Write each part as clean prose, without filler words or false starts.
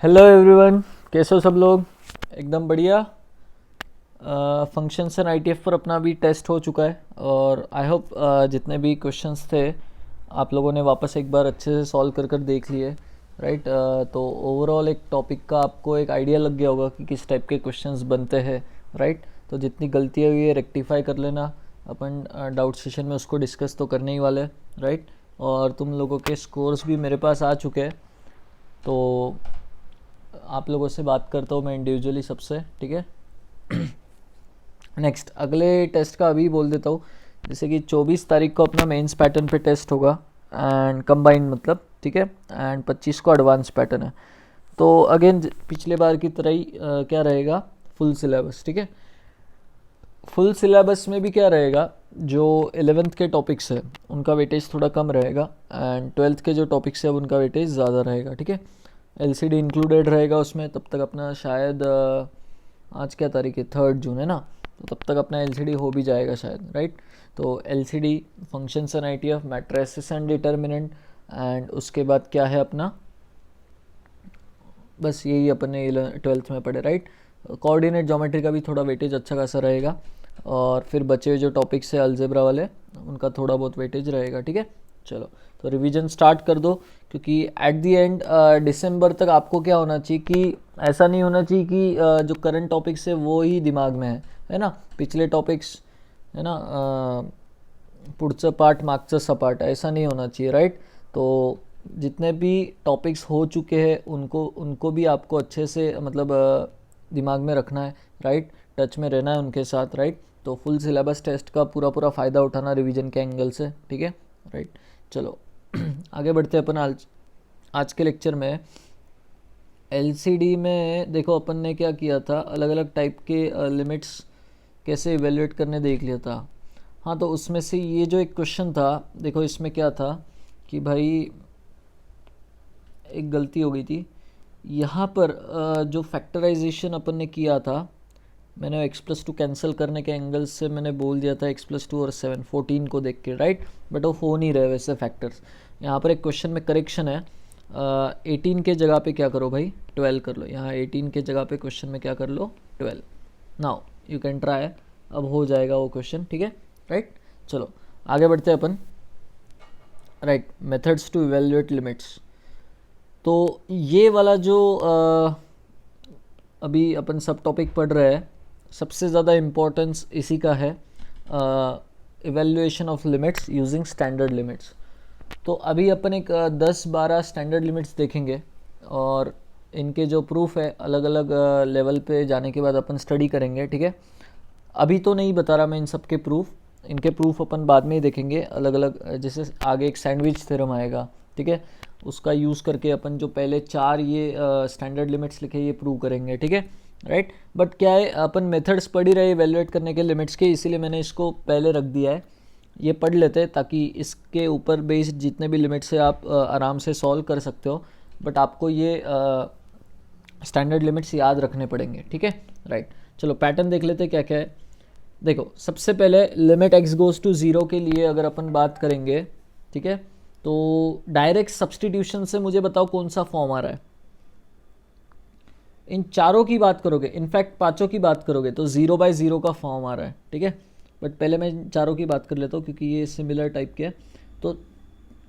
Hello everyone, कैसे हो सब लोग। एकदम बढ़िया। फंक्शंस एंड आईटीएफ पर अपना भी टेस्ट हो चुका है और आई होप जितने भी क्वेश्चंस थे आप लोगों ने वापस एक बार अच्छे से सॉल्व कर देख लिए। राइट। तो ओवरऑल एक टॉपिक का आपको एक आइडिया लग गया होगा कि किस टाइप के क्वेश्चंस बनते हैं। राइट। तो जितनी गलतियाँ हुई है रेक्टिफाई कर लेना। अपन डाउट सेशन में उसको डिस्कस तो करने ही वाले। राइट। और तुम लोगों के स्कोर्स भी मेरे पास आ चुके हैं, तो आप लोगों से बात करता हूँ मैं इंडिविजुअली सबसे। ठीक है। नेक्स्ट अगले टेस्ट का अभी बोल देता हूँ। जैसे कि 24 तारीख को अपना मेंस पैटर्न पे टेस्ट होगा एंड कंबाइन मतलब, ठीक है। एंड 25 को एडवांस पैटर्न है। तो अगेन पिछले बार की तरह ही क्या रहेगा, फुल सिलेबस। ठीक है। फुल सिलेबस में भी क्या रहेगा, जो 11th के टॉपिक्स है उनका वेटेज थोड़ा कम रहेगा एंड 12th के जो टॉपिक्स है उनका वेटेज ज़्यादा रहेगा। ठीक है। एलसीडी इंक्लूडेड रहेगा उसमें। तब तक अपना शायद आज क्या तारीख है, 3 जून है ना, तो तब तक अपना एलसीडी हो भी जाएगा शायद। राइट। तो LCD, functions and ITF, matrices and determinant and उसके बाद क्या है अपना, बस यही अपने 12th में पढ़े। राइट। कोऑर्डिनेट ज्योमेट्री का भी थोड़ा वेटेज अच्छा खासा रहेगा और फिर बचे हुए जो टॉपिक्स है अलजेब्रा वाले उनका थोड़ा बहुत वेटेज रहेगा। ठीक है। चलो तो रिवीजन स्टार्ट कर दो, क्योंकि एट द एंड दिसंबर तक आपको क्या होना चाहिए कि ऐसा नहीं होना चाहिए कि जो करंट टॉपिक्स है वो ही दिमाग में है ना, पिछले टॉपिक्स है ना, पुढचं पार्ट मागचं सपाट, ऐसा नहीं होना चाहिए। राइट। तो जितने भी टॉपिक्स हो चुके हैं उनको उनको भी आपको अच्छे से मतलब दिमाग में रखना है। राइट। टच में रहना है उनके साथ। राइट। तो फुल सिलेबस टेस्ट का पूरा पूरा फ़ायदा उठाना रिवीजन के एंगल से। ठीक है। राइट। चलो आगे बढ़ते हैं अपन आज के लेक्चर में। एलसीडी में देखो अपन ने क्या किया था, अलग अलग टाइप के लिमिट्स कैसे इवेल्युएट करने देख लिया था। हाँ, तो उसमें से ये जो एक क्वेश्चन था, देखो इसमें क्या था कि भाई एक गलती हो गई थी यहाँ पर। जो फैक्टराइजेशन अपन ने किया था, मैंने x+2 कैंसिल करने के एंगल से मैंने बोल दिया था x+2 और 7 14 को देख के। राइट। बट वो हो नहीं रहे वैसे फैक्टर्स। यहाँ पर एक क्वेश्चन में करेक्शन है। 18 के जगह पे क्या करो भाई, 12 कर लो। यहाँ 18 के जगह पे क्वेश्चन में क्या कर लो, 12। नाउ यू कैन ट्राई, अब हो जाएगा वो क्वेश्चन। ठीक है। राइट। चलो आगे बढ़ते हैं अपन। Right. Methods to evaluate limits. तो ये वाला जो अभी अपन सब टॉपिक पढ़ रहे हैं, सबसे ज़्यादा इम्पोर्टेंस इसी का है, evaluation of limits using standard limits. तो अभी अपन एक 10-12 स्टैंडर्ड लिमिट्स देखेंगे और इनके जो प्रूफ है अलग अलग लेवल पे जाने के बाद अपन स्टडी करेंगे। ठीक है। अभी तो नहीं बता रहा मैं इन सब के प्रूफ, इनके प्रूफ अपन बाद में ही देखेंगे अलग अलग। जैसे आगे एक सैंडविच थ्योरम आएगा, ठीक है, उसका यूज़ करके अपन जो पहले 4 ये स्टैंडर्ड लिमिट्स लिखे ये प्रूव करेंगे। ठीक है। राइट। बट क्या है, अपन मेथड्स पढ़ ही रहे इवेल्युएट करने के लिमिट्स के, इसीलिए मैंने इसको पहले रख दिया है। ये पढ़ लेते हैं ताकि इसके ऊपर बेस्ड जितने भी लिमिट्स है आप आराम से सॉल्व कर सकते हो। बट आपको ये स्टैंडर्ड लिमिट्स याद रखने पड़ेंगे। ठीक है। राइट। चलो पैटर्न देख लेते हैं क्या क्या है। देखो सबसे पहले लिमिट x गोज़ टू 0 के लिए अगर अपन बात करेंगे, ठीक है, तो डायरेक्ट सब्सटीट्यूशन से मुझे बताओ कौन सा फॉर्म आ रहा है। इन चारों की बात करोगे, इनफैक्ट पांचों की बात करोगे तो 0/0 का फॉर्म आ रहा है। ठीक है। बट पहले मैं चारों की बात कर लेता हूँ क्योंकि ये सिमिलर टाइप के हैं। तो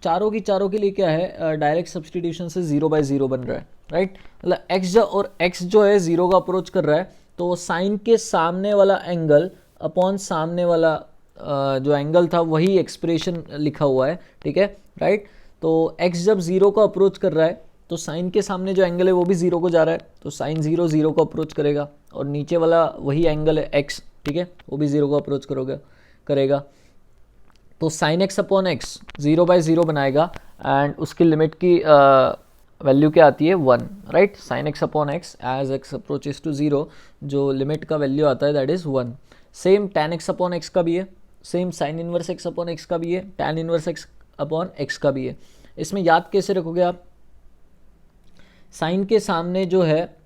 चारों के लिए क्या है, डायरेक्ट सब्सटीट्यूशन से 0/0 बन रहा है। राइट। मतलब x जो है 0 का अप्रोच कर रहा है, तो साइन के सामने वाला एंगल अपॉन सामने वाला जो एंगल था वही एक्सप्रेशन लिखा हुआ है। ठीक है। राइट। तो x जब 0 को अप्रोच कर रहा है तो साइन के सामने जो एंगल है वो भी 0 को जा रहा है, तो साइन 0 को अप्रोच करेगा और नीचे वाला वही एंगल है x, ठीक है, वो भी 0 को अप्रोच करेगा। तो साइन x अपॉन एक्स 0/0 बनाएगा एंड उसकी लिमिट की वैल्यू क्या आती है, 1। Right. Sine x upon x as x approaches to 0 जो लिमिट का वैल्यू आता है that is 1। Same tan x upon x का भी है, same sine inverse x upon x का भी है, tan inverse x upon x का भी है। इसमें याद कैसे रखोगे आप, साइन के सामने जो है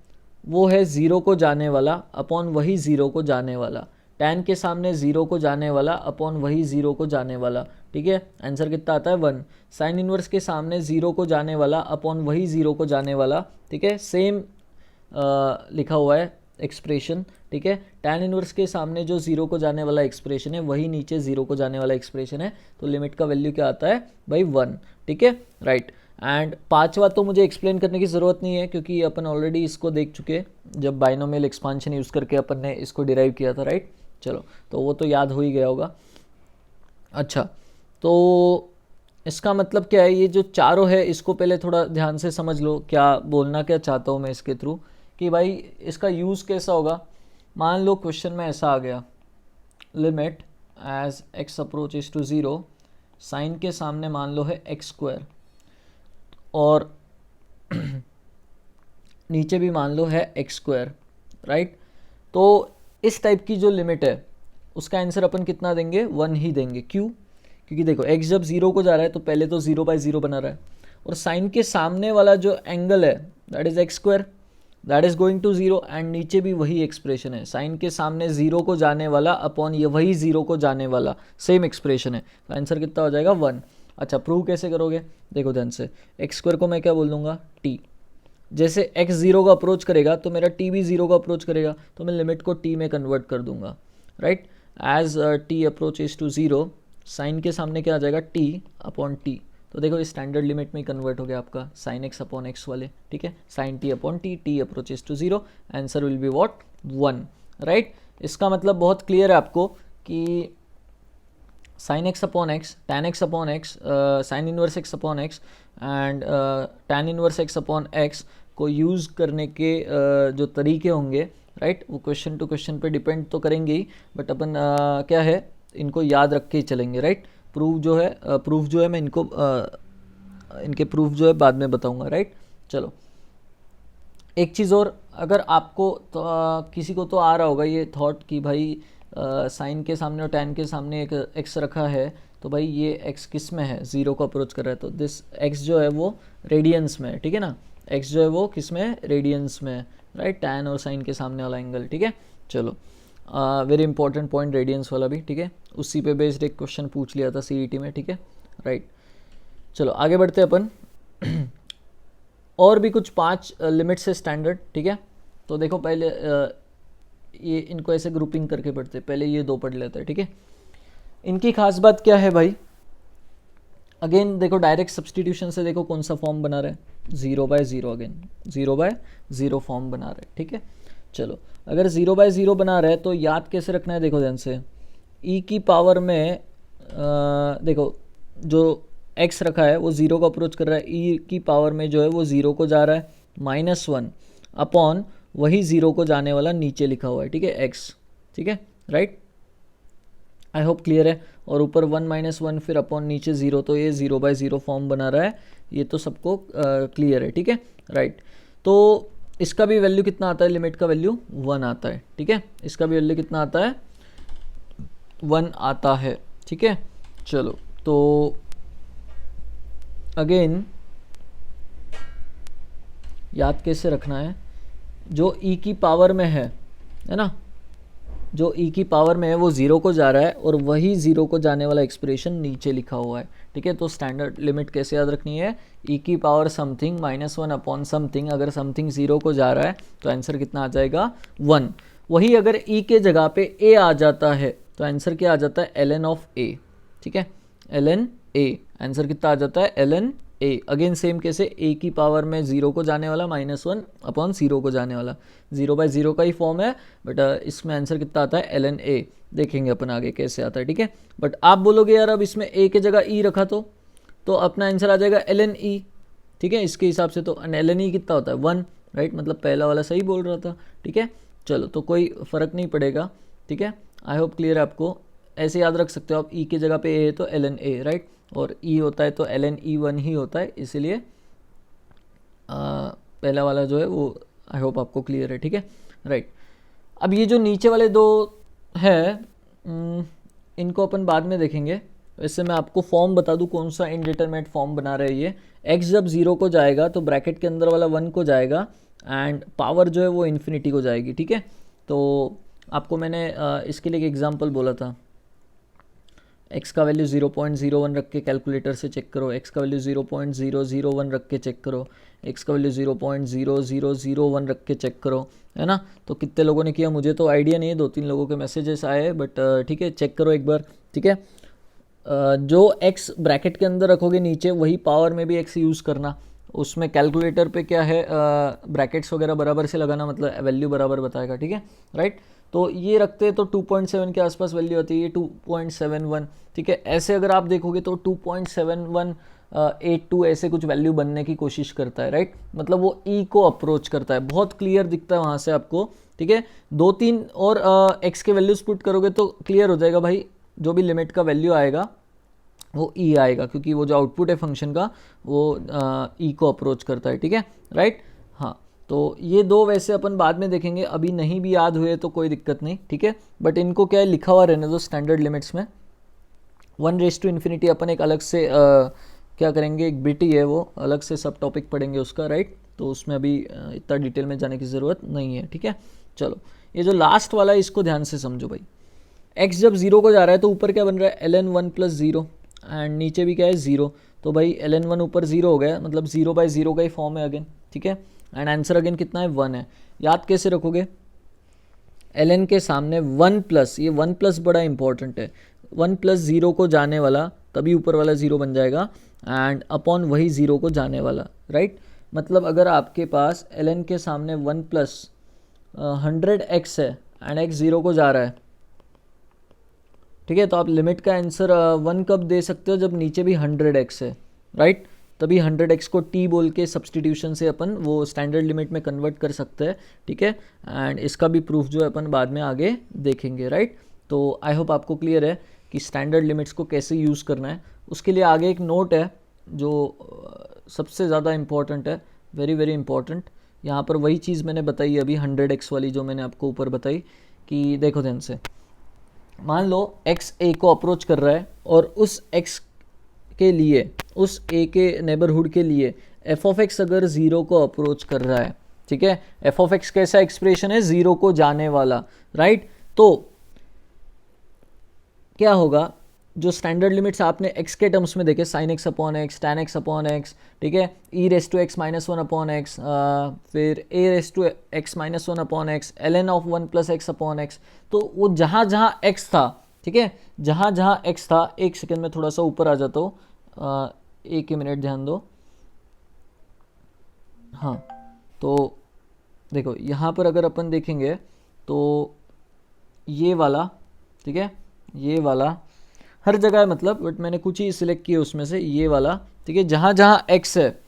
वो है 0 को जाने वाला अपॉन वही 0 को जाने वाला। tan के सामने 0 को जाने वाला अपॉन वही 0 को जाने वाला, ठीक है, आंसर कितना आता है 1। साइन इनवर्स के सामने 0 को जाने वाला अपॉन वही 0 को जाने वाला, ठीक है, सेम लिखा हुआ है एक्सप्रेशन, ठीक है। tan इनवर्स के सामने जो 0 को जाने वाला एक्सप्रेशन है वही नीचे 0 को जाने वाला एक्सप्रेशन है, तो लिमिट का वैल्यू क्या आता है भाई 1, ठीक है, राइट। एंड पांचवा तो मुझे एक्सप्लेन करने की ज़रूरत नहीं है क्योंकि अपन ऑलरेडी इसको देख चुके, जब बाइनोमियल एक्सपांशन यूज़ करके अपन ने इसको डिराइव किया था, राइट। चलो तो वो तो याद हो ही गया होगा। अच्छा, तो इसका मतलब क्या है, ये जो चारों है इसको पहले थोड़ा ध्यान से समझ लो, क्या बोलना क्या चाहता हूँ मैं इसके थ्रू, कि भाई इसका यूज़ कैसा होगा। मान लो क्वेश्चन में ऐसा आ गया, limit as x approaches to 0, sine के सामने मान लो है x², और नीचे भी मान लो है x², राइट। तो इस टाइप की जो लिमिट है उसका आंसर अपन कितना देंगे, 1 ही देंगे। क्यों? क्योंकि देखो x जब 0 को जा रहा है तो पहले तो 0/0 बना रहा है, और साइन के सामने वाला जो एंगल है that is x², that is going to 0, and नीचे भी वही एक्सप्रेशन है, साइन के सामने 0 को जाने वाला अपॉन ये वही 0 को जाने वाला, सेम एक्सप्रेशन है, तो आंसर कितना हो जाएगा 1। अच्छा, प्रूव कैसे करोगे, देखो ध्यान से, x² को मैं क्या बोल दूंगा, t। जैसे x 0 का अप्रोच करेगा तो मेरा t भी 0 का अप्रोच करेगा, तो मैं लिमिट को t में कन्वर्ट कर दूंगा, right. As t approaches to 0, sine के सामने क्या आ जाएगा, t अपॉन t, तो देखो स्टैंडर्ड लिमिट में कन्वर्ट हो गया आपका साइन x अपॉन एक्स वाले, ठीक है, sine t upon t approaches to 0, answer will be what 1, right. इसका मतलब बहुत क्लियर है आपको कि sine x upon x, tan x upon x, sine inverse x upon x and tan inverse x upon x को use करने के जो तरीके होंगे, राइट, वो क्वेश्चन टू क्वेश्चन पे डिपेंड तो करेंगे ही, बट अपन क्या है इनको याद रख के ही चलेंगे, राइट। प्रूफ जो है मैं इनको इनके प्रूफ जो है बाद में बताऊंगा, राइट। चलो एक चीज़ और, अगर आपको तो, किसी को तो आ रहा होगा ये थॉट कि भाई साइन के सामने और टैन के सामने एक एक्स रखा है, तो भाई ये एक्स किस में है, 0 को अप्रोच कर रहा है, तो दिस एक्स जो है वो रेडियंस में है, ठीक है ना, एक्स जो है वो किस में है, रेडियंस में है, राइट, टैन और साइन के सामने वाला एंगल, ठीक है। चलो वेरी इंपॉर्टेंट पॉइंट रेडियंस वाला भी, ठीक है, उसी पे बेस्ड एक क्वेश्चन पूछ लिया था CET में, ठीक है, राइट। चलो आगे बढ़ते हैं अपन और भी कुछ 5 लिमिट्स है स्टैंडर्ड, ठीक है। तो देखो पहले ये इनको ऐसे ग्रुपिंग करके पढ़ते हैं, पहले ये 2 पढ़ लेते हैं, ठीक है। इनकी खास बात क्या है भाई, अगेन देखो डायरेक्ट सब्सटीट्यूशन से देखो कौन सा फॉर्म बना रहा है, 0/0, अगेन 0/0 फॉर्म बना रहा है, ठीक है। चलो अगर 0/0 बना रहा है तो याद कैसे रखना है, देखो ध्यान से, e की पावर में देखो जो x रखा है वो 0 को अप्रोच कर रहा है, e की पावर में जो है वो 0 को जा रहा है, -1 अपॉन वही 0 को जाने वाला नीचे लिखा हुआ है, ठीक है, x, ठीक है, राइट। आई होप क्लियर है। और ऊपर 1 - 1 फिर अपॉन नीचे 0, तो ये 0/0 फॉर्म बना रहा है, ये तो सबको क्लियर है, ठीक है, राइट। तो इसका भी वैल्यू कितना आता है, लिमिट का वैल्यू 1 आता है, ठीक है, इसका भी वैल्यू कितना आता है, 1 आता है, ठीक है। चलो तो अगेन याद कैसे रखना है, जो e की पावर में है ना, जो e की पावर में है वो 0 को जा रहा है और वही 0 को जाने वाला एक्सप्रेशन नीचे लिखा हुआ है, ठीक है। तो स्टैंडर्ड लिमिट कैसे याद रखनी है, e की पावर समथिंग -1 अपॉन समथिंग, अगर समथिंग 0 को जा रहा है तो आंसर कितना आ जाएगा 1। वही अगर e के जगह पे a आ जाता है तो आंसर क्या आ जाता है, ln ऑफ a, ठीक है, ln a, आंसर कितना आ जाता है ln a। अगेन सेम कैसे, a की पावर में 0 को जाने वाला -1 अपॉन 0 को जाने वाला, 0/0 का ही फॉर्म है, बट इसमें आंसर कितना आता है ln a, देखेंगे अपन आगे कैसे आता है, ठीक है। बट आप बोलोगे यार अब इसमें a के जगह e रखा तो अपना आंसर आ जाएगा ln e, ठीक है, इसके हिसाब से तो ln e कितना होता है 1, राइट, मतलब पहला वाला सही बोल रहा था, ठीक है। चलो तो कोई फ़र्क नहीं पड़ेगा, ठीक है, आई होप क्लियर है आपको। ऐसे याद रख सकते हो आप, e के जगह पे a है तो ln a, राइट, और e होता है तो ln e1 ही होता है, इसीलिए पहला वाला जो है वो आई होप आपको क्लियर है, ठीक है, राइट। अब ये जो नीचे वाले 2 है इनको अपन बाद में देखेंगे, वैसे मैं आपको फॉर्म बता दूं कौन सा इनडिटरमिनेट फॉर्म बना रहा है ये। x जब 0 को जाएगा तो ब्रैकेट के अंदर वाला 1 को जाएगा एंड पावर जो है वो इन्फिनिटी को जाएगी, ठीक है। तो आपको मैंने इसके लिए एक एग्जांपल बोला था, x का वैल्यू 0.01 रख के कैलकुलेटर से चेक करो, x का वैल्यू 0.001 रख के चेक करो, x का वैल्यू 0.0001 रख के चेक करो, है ना। तो कितने लोगों ने किया मुझे तो आइडिया नहीं है, 2-3 लोगों के मैसेजेस आए, बट ठीक है चेक करो एक बार, ठीक है। जो x ब्रैकेट के अंदर रखोगे नीचे, वही पावर में भी x यूज़ करना। उसमें कैलकुलेटर पे क्या है, ब्रैकेट्स वगैरह बराबर से लगाना, मतलब वैल्यू बराबर बताएगा, ठीक है, राइट। तो ये रखते हैं तो 2.7 के आसपास वैल्यू आती है, ये 2.71, ठीक है। ऐसे अगर आप देखोगे तो 2.7182 ऐसे कुछ वैल्यू बनने की कोशिश करता है, राइट। मतलब वो ई को अप्रोच करता है, बहुत क्लियर दिखता है वहाँ से आपको, ठीक है। 2-3 और एक्स के वैल्यूज पुट करोगे तो क्लियर हो जाएगा भाई, जो भी लिमिट का वैल्यू आएगा वो ई आएगा, क्योंकि वो जो आउटपुट है फंक्शन का वो ई को अप्रोच करता है, ठीक है, राइट। हाँ, तो ये दो वैसे अपन बाद में देखेंगे, अभी नहीं भी याद हुए तो कोई दिक्कत नहीं, ठीक है। बट इनको क्या है, लिखा हुआ रहने दो स्टैंडर्ड लिमिट्स में। 1/∞ अपन एक अलग से क्या करेंगे, एक बिटी है वो अलग से सब टॉपिक पढ़ेंगे उसका, राइट। तो उसमें अभी इतना डिटेल में जाने की ज़रूरत नहीं है, ठीक है। चलो, ये जो लास्ट वाला है इसको ध्यान से समझो भाई। x जब 0 को जा रहा है तो ऊपर क्या बन रहा है, ln1 + 0, एंड नीचे भी क्या है 0। तो भाई ln1 ऊपर 0 हो गया, मतलब 0/0 का ही फॉर्म है अगेन, ठीक है। एंड आंसर अगेन कितना है, 1 है। याद कैसे रखोगे, ln के सामने 1+, ये 1+ बड़ा इंपॉर्टेंट है, 1+0 को जाने वाला तभी ऊपर वाला 0 बन जाएगा, एंड अपॉन वही 0 को जाने वाला, राइट। मतलब अगर आपके पास ln के सामने 1+ 100x है एंड x 0 को जा रहा है, ठीक है, तो आप लिमिट का आंसर 1 कब दे सकते हो, जब नीचे भी 100x है, राइट। तभी 100x को t बोल के सब्सटीट्यूशन से अपन वो स्टैंडर्ड लिमिट में कन्वर्ट कर सकते हैं, ठीक है। एंड इसका भी प्रूफ जो है अपन बाद में आगे देखेंगे, राइट। तो आई होप आपको क्लियर है कि स्टैंडर्ड लिमिट्स को कैसे यूज़ करना है। उसके लिए आगे एक नोट है जो सबसे ज़्यादा इम्पॉर्टेंट है, वेरी वेरी इंपॉर्टेंट। यहाँ पर वही चीज़ मैंने बताई अभी 100x वाली जो मैंने आपको ऊपर बताई, कि देखो ध्यान से, मान लो x a को अप्रोच कर रहा है और उस x के लिए, उस a के नेबरहुड के लिए f ऑफ x अगर 0 को अप्रोच कर रहा है, ठीक है। f ऑफ x कैसा एक्सप्रेशन है, 0 को जाने वाला, राइट। तो क्या होगा, जो स्टैंडर्ड लिमिट्स आपने x के टर्म्स में देखे, sin x upon x, tan x upon x, ठीक है, e⁻x -1 अपॉन x, फिर a⁻x -1 upon x, ln of 1 + x upon x। तो वो जहाँ जहाँ x था, ठीक है, जहाँ जहाँ x था, एक सेकेंड में थोड़ा सा ऊपर आ जाता हूँ, एक ही मिनट ध्यान दो। हाँ, तो देखो यहाँ पर अगर अपन देखेंगे तो ये वाला, ठीक है, ये वाला हर जगह है मतलब, बट मैंने कुछ ही सिलेक्ट किए उसमें से, ये वाला, ठीक है, जहाँ जहाँ x है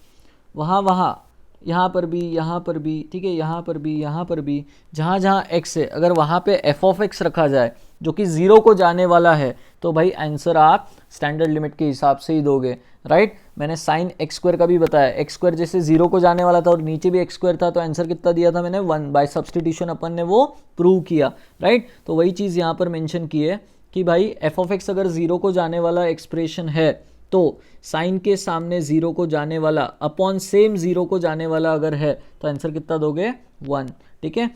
वहाँ वहाँ, यहाँ पर भी, यहाँ पर भी, ठीक है, यहाँ पर भी, यहाँ पर भी, जहाँ जहाँ x है, अगर वहाँ पे f ऑफ x रखा जाए जो कि 0 को जाने वाला है, तो भाई आंसर आप स्टैंडर्ड लिमिट के हिसाब से ही दोगे, राइट। मैंने साइन x² का भी बताया, x² जैसे 0 को जाने वाला था और नीचे भी x² था, तो आंसर कितना दिया था मैंने, 1। बाय सब्सटीट्यूशन अपन ने वो प्रूव किया, राइट। तो वही चीज़ यहाँ पर मेंशन की है कि भाई f ऑफ x अगर 0 को जाने वाला एक्सप्रेशन है तो साइन के सामने 0 को जाने वाला अपॉन सेम 0 को जाने वाला अगर है तो आंसर कितना दोगे, 1, ठीक है,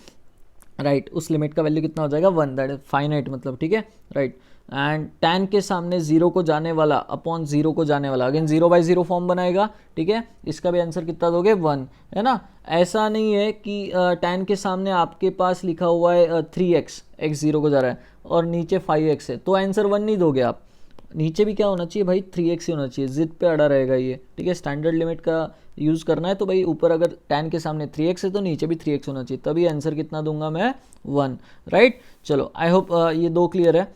राइट। उस लिमिट का वैल्यू कितना हो जाएगा, 1, दैट इज फाइनाइट मतलब, ठीक है, राइट। एंड tan के सामने 0 को जाने वाला अपॉन 0 को जाने वाला, अगेन 0/0 फॉर्म बनाएगा, ठीक है। इसका भी आंसर कितना दोगे, 1, है ना। ऐसा नहीं है कि tan के सामने आपके पास लिखा हुआ है 3x, x 0 को जा रहा है और नीचे 5x है, तो आंसर 1 नहीं दोगे आप। नीचे भी क्या होना चाहिए भाई, 3x ही होना चाहिए, जिद पे अड़ा रहेगा ये, ठीक है। स्टैंडर्ड लिमिट का यूज़ करना है तो भाई ऊपर अगर tan के सामने 3x है तो नीचे भी 3x होना चाहिए, तभी आंसर कितना दूंगा मैं, 1, राइट। चलो, आई होप ये दो क्लियर है।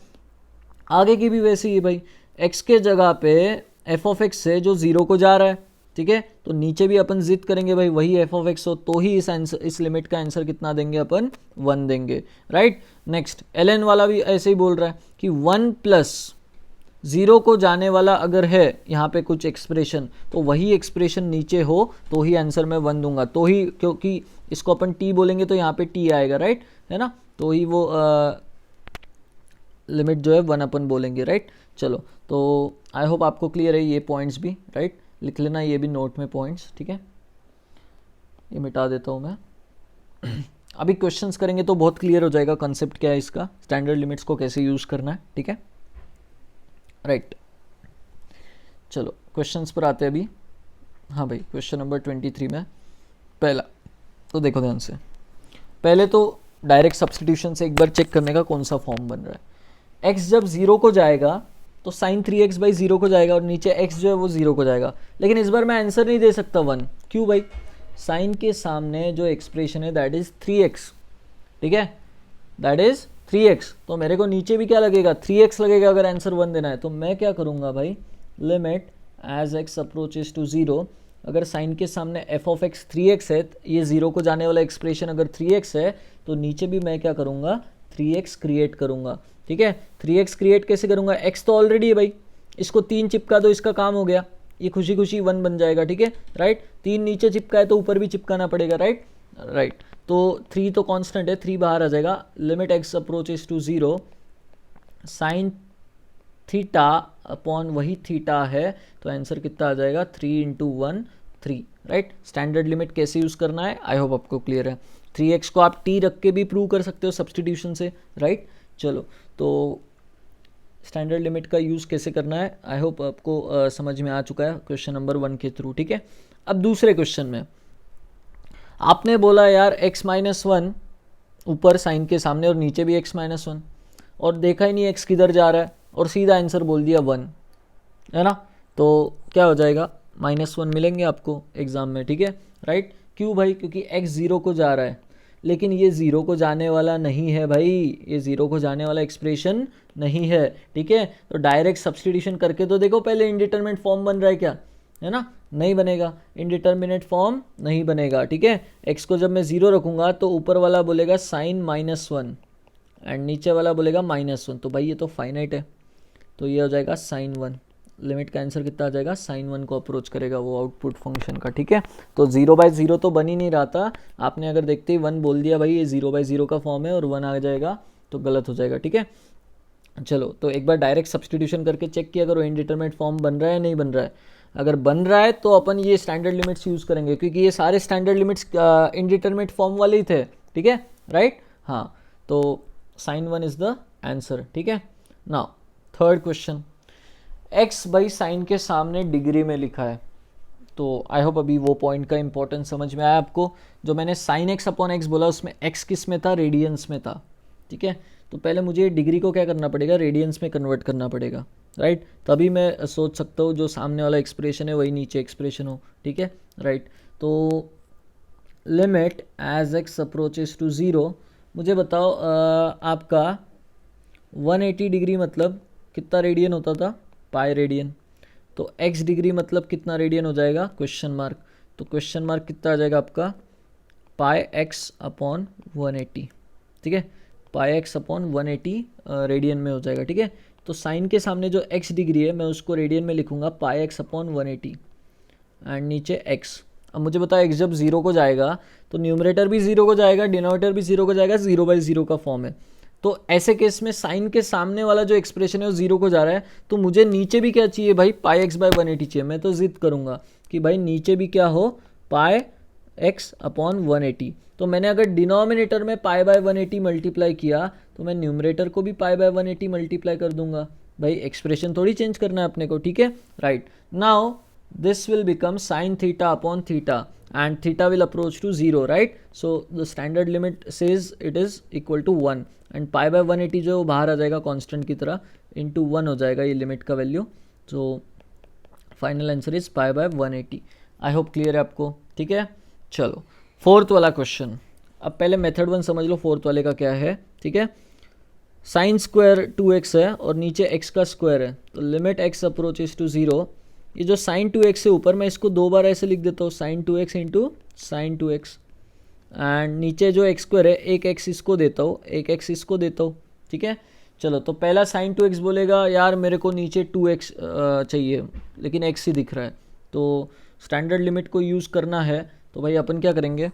आगे की भी वैसे ही भाई, x के जगह पे f ऑफ x है जो 0 को जा रहा है, ठीक है, तो नीचे भी अपन जिद करेंगे भाई वही f ऑफ x हो, तो ही इस लिमिट का आंसर कितना देंगे अपन, 1 देंगे, राइट। नेक्स्ट ln वाला भी ऐसे ही बोल रहा है कि 1 + 0 को जाने वाला अगर है यहाँ पे कुछ एक्सप्रेशन, तो वही एक्सप्रेशन नीचे हो तो ही आंसर मैं 1 दूंगा, तो ही, क्योंकि इसको अपन t बोलेंगे तो यहाँ पे t आएगा, राइट, है ना, तो ही वो लिमिट जो है 1 अपन बोलेंगे, राइट। चलो, तो आई होप आपको क्लियर है ये पॉइंट्स भी, राइट। लिख लेना ये भी नोट में पॉइंट्स, ठीक है, ये मिटा देता हूँ मैं। अभी क्वेश्चंस करेंगे तो बहुत क्लियर हो जाएगा कंसेप्ट क्या है इसका, स्टैंडर्ड लिमिट्स को कैसे यूज़ करना है, ठीक है, राइट। चलो क्वेश्चंस पर आते हैं अभी। हाँ भाई, क्वेश्चन नंबर 23 में पहला तो देखो ध्यान से, पहले तो डायरेक्ट सब्सटीट्यूशन से एक बार चेक करने का कौन सा फॉर्म बन रहा है। x जब 0 को जाएगा तो साइन 3x बाई 0 को जाएगा और नीचे x जो है वो 0 को जाएगा, लेकिन इस बार मैं आंसर नहीं दे सकता 1, क्यों भाई, साइन के सामने जो एक्सप्रेशन है दैट इज 3x, ठीक है, दैट इज 3x, तो मेरे को नीचे भी क्या लगेगा 3x लगेगा अगर आंसर 1 देना है। तो मैं क्या करूँगा भाई, limit as x approaches to 0, अगर साइन के सामने f ऑफ x 3x है, ये 0 को जाने वाला एक्सप्रेशन अगर 3x है तो नीचे भी मैं क्या करूँगा 3x क्रिएट करूँगा, ठीक है। 3x क्रिएट कैसे करूँगा, x तो ऑलरेडी है भाई, इसको 3 चिपका दो, इसका काम हो गया, ये खुशी खुशी 1 बन जाएगा, ठीक है, राइट। 3 नीचे चिपका है तो ऊपर भी चिपकाना पड़ेगा, राइट, राइट। तो 3 तो कांस्टेंट है, 3 बाहर आ जाएगा, limit x approaches to 0 sine theta upon वही थीटा है, तो आंसर कितना आ जाएगा 3 इंटू 1 3, राइट। स्टैंडर्ड लिमिट कैसे यूज़ करना है आई होप आपको क्लियर है। 3x को आप t रख के भी प्रूव कर सकते हो सब्सटीट्यूशन से, राइट। चलो तो स्टैंडर्ड लिमिट का यूज़ कैसे करना है आई होप आपको समझ में आ चुका है क्वेश्चन नंबर 1 के थ्रू, ठीक है। अब दूसरे क्वेश्चन में आपने बोला यार x माइनस 1 ऊपर साइन के सामने और नीचे भी x माइनस 1, और देखा ही नहीं x किधर जा रहा है और सीधा आंसर बोल दिया 1, है ना, तो क्या हो जाएगा -1 मिलेंगे आपको एग्जाम में, ठीक है, राइट। क्यों भाई, क्योंकि x 0 को जा रहा है, लेकिन ये 0 को जाने वाला नहीं है भाई, ये 0 को जाने वाला एक्सप्रेशन नहीं है, ठीक है। तो डायरेक्ट सब्सटीट्यूशन करके तो देखो पहले इनडिटरमिनेट फॉर्म बन रहा है क्या, है ना, नहीं बनेगा, इनडिटरमिनेट फॉर्म नहीं बनेगा, ठीक है। x को जब मैं 0 रखूँगा तो ऊपर वाला बोलेगा साइन -1 एंड नीचे वाला बोलेगा -1, तो भाई ये तो फाइनाइट है, तो ये हो जाएगा साइन 1, लिमिट का आंसर कितना आ जाएगा साइन 1 को अप्रोच करेगा वो आउटपुट फंक्शन का, ठीक है। तो 0/0 तो बन ही नहीं रहा था, आपने अगर देखते ही 1 बोल दिया भाई ये 0/0 का फॉर्म है और 1 आ जाएगा तो गलत हो जाएगा, ठीक है। चलो तो एक बार डायरेक्ट सब्सटीट्यूशन करके चेक किया करो इनडिटरमिनेट फॉर्म बन रहा है नहीं बन रहा है, अगर बन रहा है तो अपन ये स्टैंडर्ड लिमिट्स यूज़ करेंगे, क्योंकि ये सारे स्टैंडर्ड लिमिट्स इनडिटरमिनेट फॉर्म वाले ही थे, ठीक है, राइट। हाँ, तो साइन 1 इज द आंसर, ठीक है। Now third question, x by sine के सामने डिग्री में लिखा है, तो आई होप अभी वो पॉइंट का इंपॉर्टेंस समझ में आया आपको। जो मैंने साइन x अपॉन x बोला उसमें x किस में था, रेडियंस में था, ठीक है। तो पहले मुझे डिग्री को क्या करना पड़ेगा, रेडियंस में कन्वर्ट करना पड़ेगा, राइट, तभी मैं सोच सकता हूँ जो सामने वाला एक्सप्रेशन है वही नीचे एक्सप्रेशन हो, ठीक है, राइट। तो limit as x approaches to 0, मुझे बताओ आपका 180 डिग्री मतलब कितना रेडियन होता था, पाई रेडियन, तो x डिग्री मतलब कितना रेडियन हो जाएगा, क्वेश्चन मार्क, तो क्वेश्चन मार्क कितना आ जाएगा आपका पाई x अपॉन 180, ठीक है, पाई x अपॉन 180 रेडियन में हो जाएगा, ठीक है। तो साइन के सामने जो x डिग्री है मैं उसको रेडियन में लिखूंगा पाई x अपॉन 180 एंड नीचे x। अब मुझे बताओ x जब 0 को जाएगा तो न्यूमरेटर भी 0 को जाएगा, डिनोमिनेटर भी 0 को जाएगा, 0/0 का फॉर्म है, तो ऐसे केस में साइन के सामने वाला जो एक्सप्रेशन है वो 0 को जा रहा है, तो मुझे नीचे भी क्या चाहिए भाई पाई x बाई 180 चाहिए। मैं तो जिद करूँगा कि भाई नीचे भी क्या हो पाई x अपॉन 180, तो मैंने अगर डिनोमिनेटर में पाई बाय 180 मल्टीप्लाई किया तो मैं न्यूमरेटर को भी पाई बाय 180 मल्टीप्लाई कर दूंगा, भाई एक्सप्रेशन थोड़ी चेंज करना है अपने को, ठीक है, right. Now this will become sin theta upon theta and theta will approach to 0, right? So the standard limit says it is equal to 1 and pi by 180 जो बाहर आ जाएगा कांस्टेंट की तरह into 1 हो जाएगा ये लिमिट का value, so final answer is pi by 180। I hope clear है आपको, ठीक है। चलो फोर्थ वाला क्वेश्चन, अब पहले मेथड 1 समझ लो फोर्थ वाले का क्या है, ठीक है। साइन स्क्वायर 2x है और नीचे x का स्क्वायर है, तो लिमिट x अप्रोचेस टू 0, ये जो साइन 2x से ऊपर मैं इसको 2 बार ऐसे लिख देता हूँ sign 2x into sine 2x and नीचे जो x स्क्वायर है एक x इसको देता हूँ एक x इसको देता हूँ, ठीक है। चलो तो पहला साइन 2x बोलेगा यार मेरे को नीचे 2x चाहिए लेकिन x ही दिख रहा है, तो स्टैंडर्ड लिमिट को यूज़ करना है, तो भाई अपन क्या करेंगे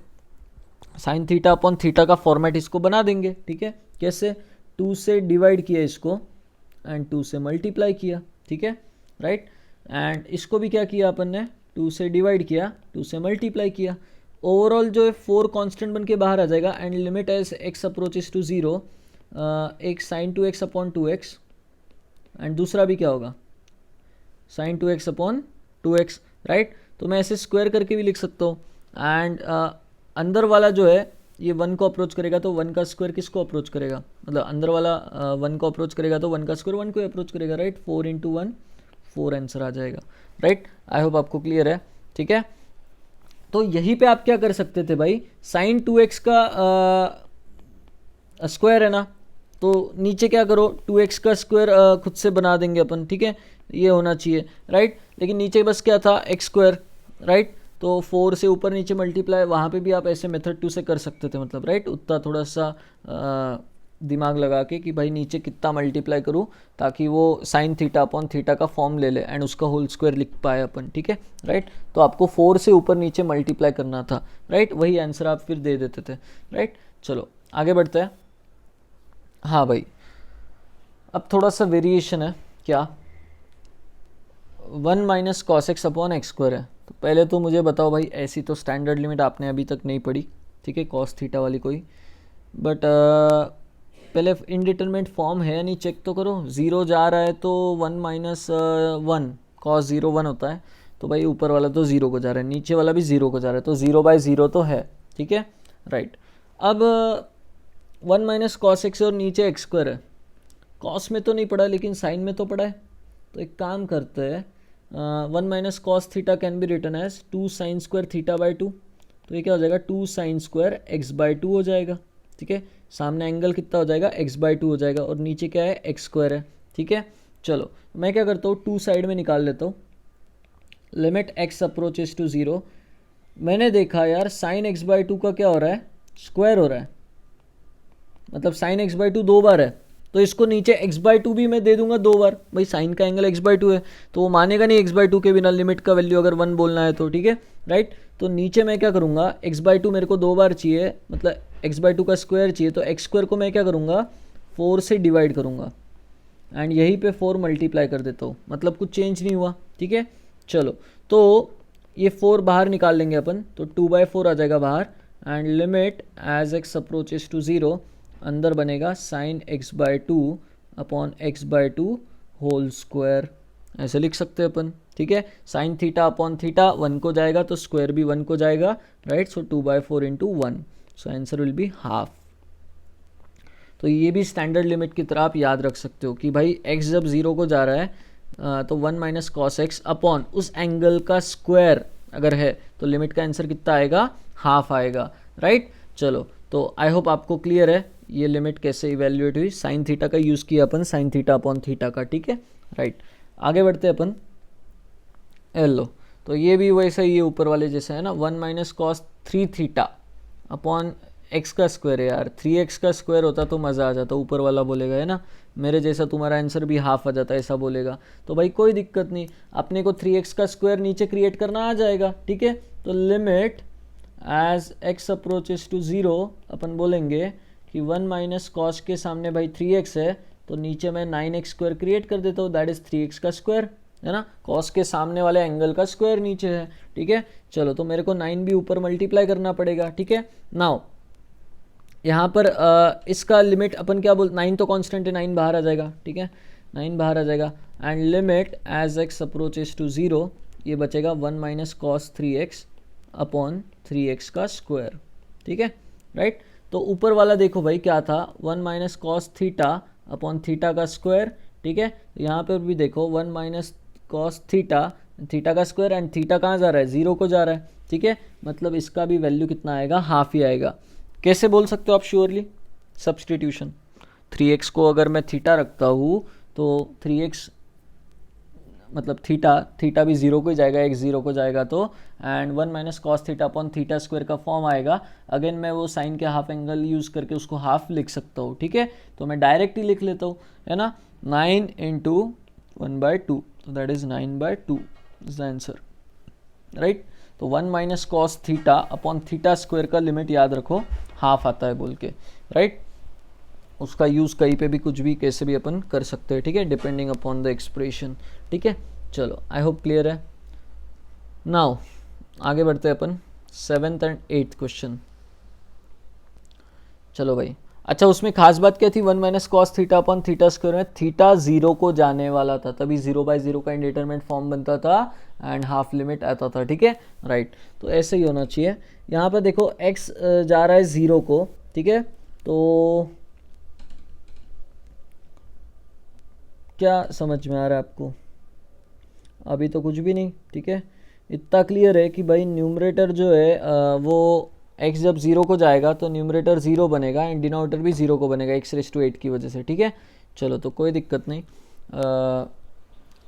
साइन थीटा अपॉन थीटा का फॉर्मेट इसको बना देंगे, ठीक है। कैसे, 2 से डिवाइड किया इसको एंड 2 से मल्टीप्लाई किया, ठीक है, राइट। एंड इसको भी क्या किया अपन ने 2 से डिवाइड किया 2 से मल्टीप्लाई किया, ओवरऑल जो है 4 कांस्टेंट बन के बाहर आ जाएगा and limit as x approaches to 0 एक sign 2x upon 2x and दूसरा भी क्या होगा sign 2x upon 2x, right. तो मैं ऐसे स्क्वायर करके भी लिख सकता हूँ एंड अंदर वाला जो है ये 1 को अप्रोच करेगा तो 1 का स्क्वायर किसको अप्रोच करेगा, मतलब अंदर वाला 1 को अप्रोच करेगा तो 1 का स्क्वायर 1 को अप्रोच करेगा, राइट। 4 इंटू 1 4 आंसर आ जाएगा, राइट। आई होप आपको क्लियर है, ठीक है। तो यहीं पे आप क्या कर सकते थे भाई, साइन 2x का स्क्वायर है ना, तो नीचे क्या करो 2x का स्क्वायर खुद से बना देंगे अपन, ठीक है, ये होना चाहिए, राइट। लेकिन नीचे बस क्या था x स्क्वायर, राइट। तो 4 से ऊपर नीचे मल्टीप्लाई, वहाँ पे भी आप ऐसे मेथड 2 से कर सकते थे, मतलब राइट, उतना थोड़ा सा दिमाग लगा के कि भाई नीचे कितना मल्टीप्लाई करूँ ताकि वो साइन थीटा अपॉन थीटा का फॉर्म ले ले एंड उसका होल स्क्वायर लिख पाए अपन, ठीक है, राइट। तो आपको 4 से ऊपर नीचे मल्टीप्लाई करना था, राइट, वही आंसर आप फिर दे देते थे, राइट। चलो आगे बढ़ते हैं। हाँ भाई, अब थोड़ा सा वेरिएशन है, क्या 1 minus cos x upon x square है। तो पहले तो मुझे बताओ भाई, ऐसी तो स्टैंडर्ड लिमिट आपने अभी तक नहीं पढ़ी, ठीक है, कॉस थीटा वाली कोई, बट पहले इनडिटरमिनेट फॉर्म है या नहीं चेक तो करो। 0 जा रहा है तो 1 माइनस 1 कॉस 0 1 होता है, तो भाई ऊपर वाला तो 0 को जा रहा है, नीचे वाला भी 0 को जा रहा है, तो 0/0 तो है, ठीक है, राइट। अब 1 माइनस कॉस एक्स और नीचे एक्स स्क्वायर है, कॉस में तो नहीं पढ़ा लेकिन साइन में तो पढ़ा है। तो एक काम करते हैं, 1 minus cos theta can be written as 2 sine square theta, तो ये क्या हो जाएगा 2 साइन स्क्वायर x/2 हो जाएगा, ठीक है। सामने एंगल कितना हो जाएगा x/2 हो जाएगा और नीचे क्या है x स्क्वायर है, ठीक है। चलो मैं क्या करता हूँ 2 साइड में निकाल लेता हूँ, लिमिट x अप्रोचेस टू 0। मैंने देखा यार साइन x/2 का क्या हो रहा है, स्क्वायर हो रहा है, मतलब साइन x/2 2 बार है, तो इसको नीचे x/2 भी मैं दे दूंगा 2 बार, भाई साइन का एंगल x/2 है तो वो मानेगा नहीं x/2 के बिना, लिमिट का वैल्यू अगर 1 बोलना है तो, ठीक है, राइट। तो नीचे मैं क्या करूँगा x/2 मेरे को 2 बार चाहिए, मतलब x/2 का स्क्वायर चाहिए, तो x स्क्वायर को मैं क्या करूँगा 4 से डिवाइड करूँगा एंड यहीं पे 4 मल्टीप्लाई कर देता हूँ, मतलब कुछ चेंज नहीं हुआ, ठीक है। चलो तो ये 4 बाहर निकाल लेंगे अपन, तो 2/4 आ जाएगा बाहर and limit as x approaches to 0, अंदर बनेगा sign x/2 upon x/2 whole square, ऐसे लिख सकते हैं अपन, ठीक है। साइन थीटा अपॉन थीटा 1 को जाएगा तो स्क्वायर भी 1 को जाएगा, right. So 2/4 into 1, so answer will be half. तो ये भी स्टैंडर्ड लिमिट की तरह आप याद रख सकते हो कि भाई x जब 0 को जा रहा है तो 1 माइनस कॉस एक्स अपॉन उस एंगल का स्क्वायर अगर है तो लिमिट का आंसर कितना आएगा, हाफ आएगा, राइट। चलो तो आई होप आपको क्लियर है ये लिमिट कैसे इवेल्युएट हुई, साइन थीटा का यूज़ किया अपन, साइन थीटा अपॉन थीटा का, ठीक है, राइट। आगे बढ़ते अपन, लो तो ये भी वैसा ही है ऊपर वाले जैसा है ना, 1 minus cos 3 theta upon x का स्क्वायर है यार, 3x का स्क्वायर होता तो मज़ा आ जाता, ऊपर वाला बोलेगा है ना, मेरे जैसा तुम्हारा आंसर भी हाफ आ जाता ऐसा बोलेगा, तो भाई कोई दिक्कत नहीं, अपने को 3x का स्क्वायर नीचे क्रिएट करना आ जाएगा, ठीक है। तो limit as x approaches to 0 अपन बोलेंगे कि 1 माइनस कॉस के सामने भाई 3x है तो नीचे मैं 9x स्क्वायर क्रिएट कर देता हूँ, दैट इज़ 3x का स्क्वायर, है ना, कॉस के सामने वाले एंगल का स्क्वायर नीचे है, ठीक है। चलो तो मेरे को 9 भी ऊपर मल्टीप्लाई करना पड़ेगा, ठीक है। नाउ यहाँ पर इसका लिमिट अपन क्या बोल, 9 तो कांस्टेंट है, 9 बाहर आ जाएगा, ठीक है, 9 बाहर आ जाएगा and limit as x approaches to 0, ये बचेगा 1 minus cos 3x upon 3x का स्क्वायर, ठीक है, राइट। तो ऊपर वाला देखो भाई क्या था, 1 minus cos theta upon theta का स्क्वायर, ठीक है। यहाँ पर भी देखो 1 माइनस कॉस थीटा, थीटा का स्क्वायर एंड थीटा कहाँ जा रहा है, 0 को जा रहा है, ठीक है, मतलब इसका भी वैल्यू कितना आएगा, हाफ ही आएगा। कैसे बोल सकते हो आप श्योरली, सब्सटीट्यूशन, 3x को अगर मैं थीटा रखता हूँ तो 3x मतलब थीटा भी 0 को ही जाएगा, x 0 को जाएगा, तो and 1 minus cos theta upon theta square का फॉर्म आएगा, अगेन मैं वो साइन के हाफ एंगल यूज़ करके उसको हाफ लिख सकता हूँ, ठीक है। तो मैं डायरेक्ट ही लिख लेता हूँ, है ना, 9 इंटू 1/2, तो that is 9/2 is the answer, right. तो 1 minus cos theta upon theta square का लिमिट याद रखो, हाफ आता है बोल के, राइट। उसका यूज़ कहीं पे भी कुछ भी कैसे भी अपन कर सकते हैं, ठीक है, डिपेंडिंग अपॉन द एक्सप्रेशन, ठीक है। चलो आई होप क्लियर है। नाउ आगे बढ़ते हैं अपन, 7th एंड 8th क्वेश्चन। चलो भाई, अच्छा उसमें खास बात क्या थी, 1 minus cos theta upon theta square में थीटा 0 को जाने वाला था, तभी 0/0 का इंडिटरमिनेट फॉर्म बनता था एंड हाफ लिमिट आता था, ठीक है राइट। तो ऐसे ही होना चाहिए। यहाँ पर देखो x जा रहा है 0 को, ठीक है, तो क्या समझ में आ रहा है आपको? अभी तो कुछ भी नहीं, ठीक है। इतना क्लियर है कि भाई न्यूमरेटर जो है वो x जब 0 को जाएगा तो न्यूमरेटर 0 बनेगा एंड डिनोमिनेटर भी 0 को बनेगा x⁸8 की वजह से, ठीक है। चलो तो कोई दिक्कत नहीं।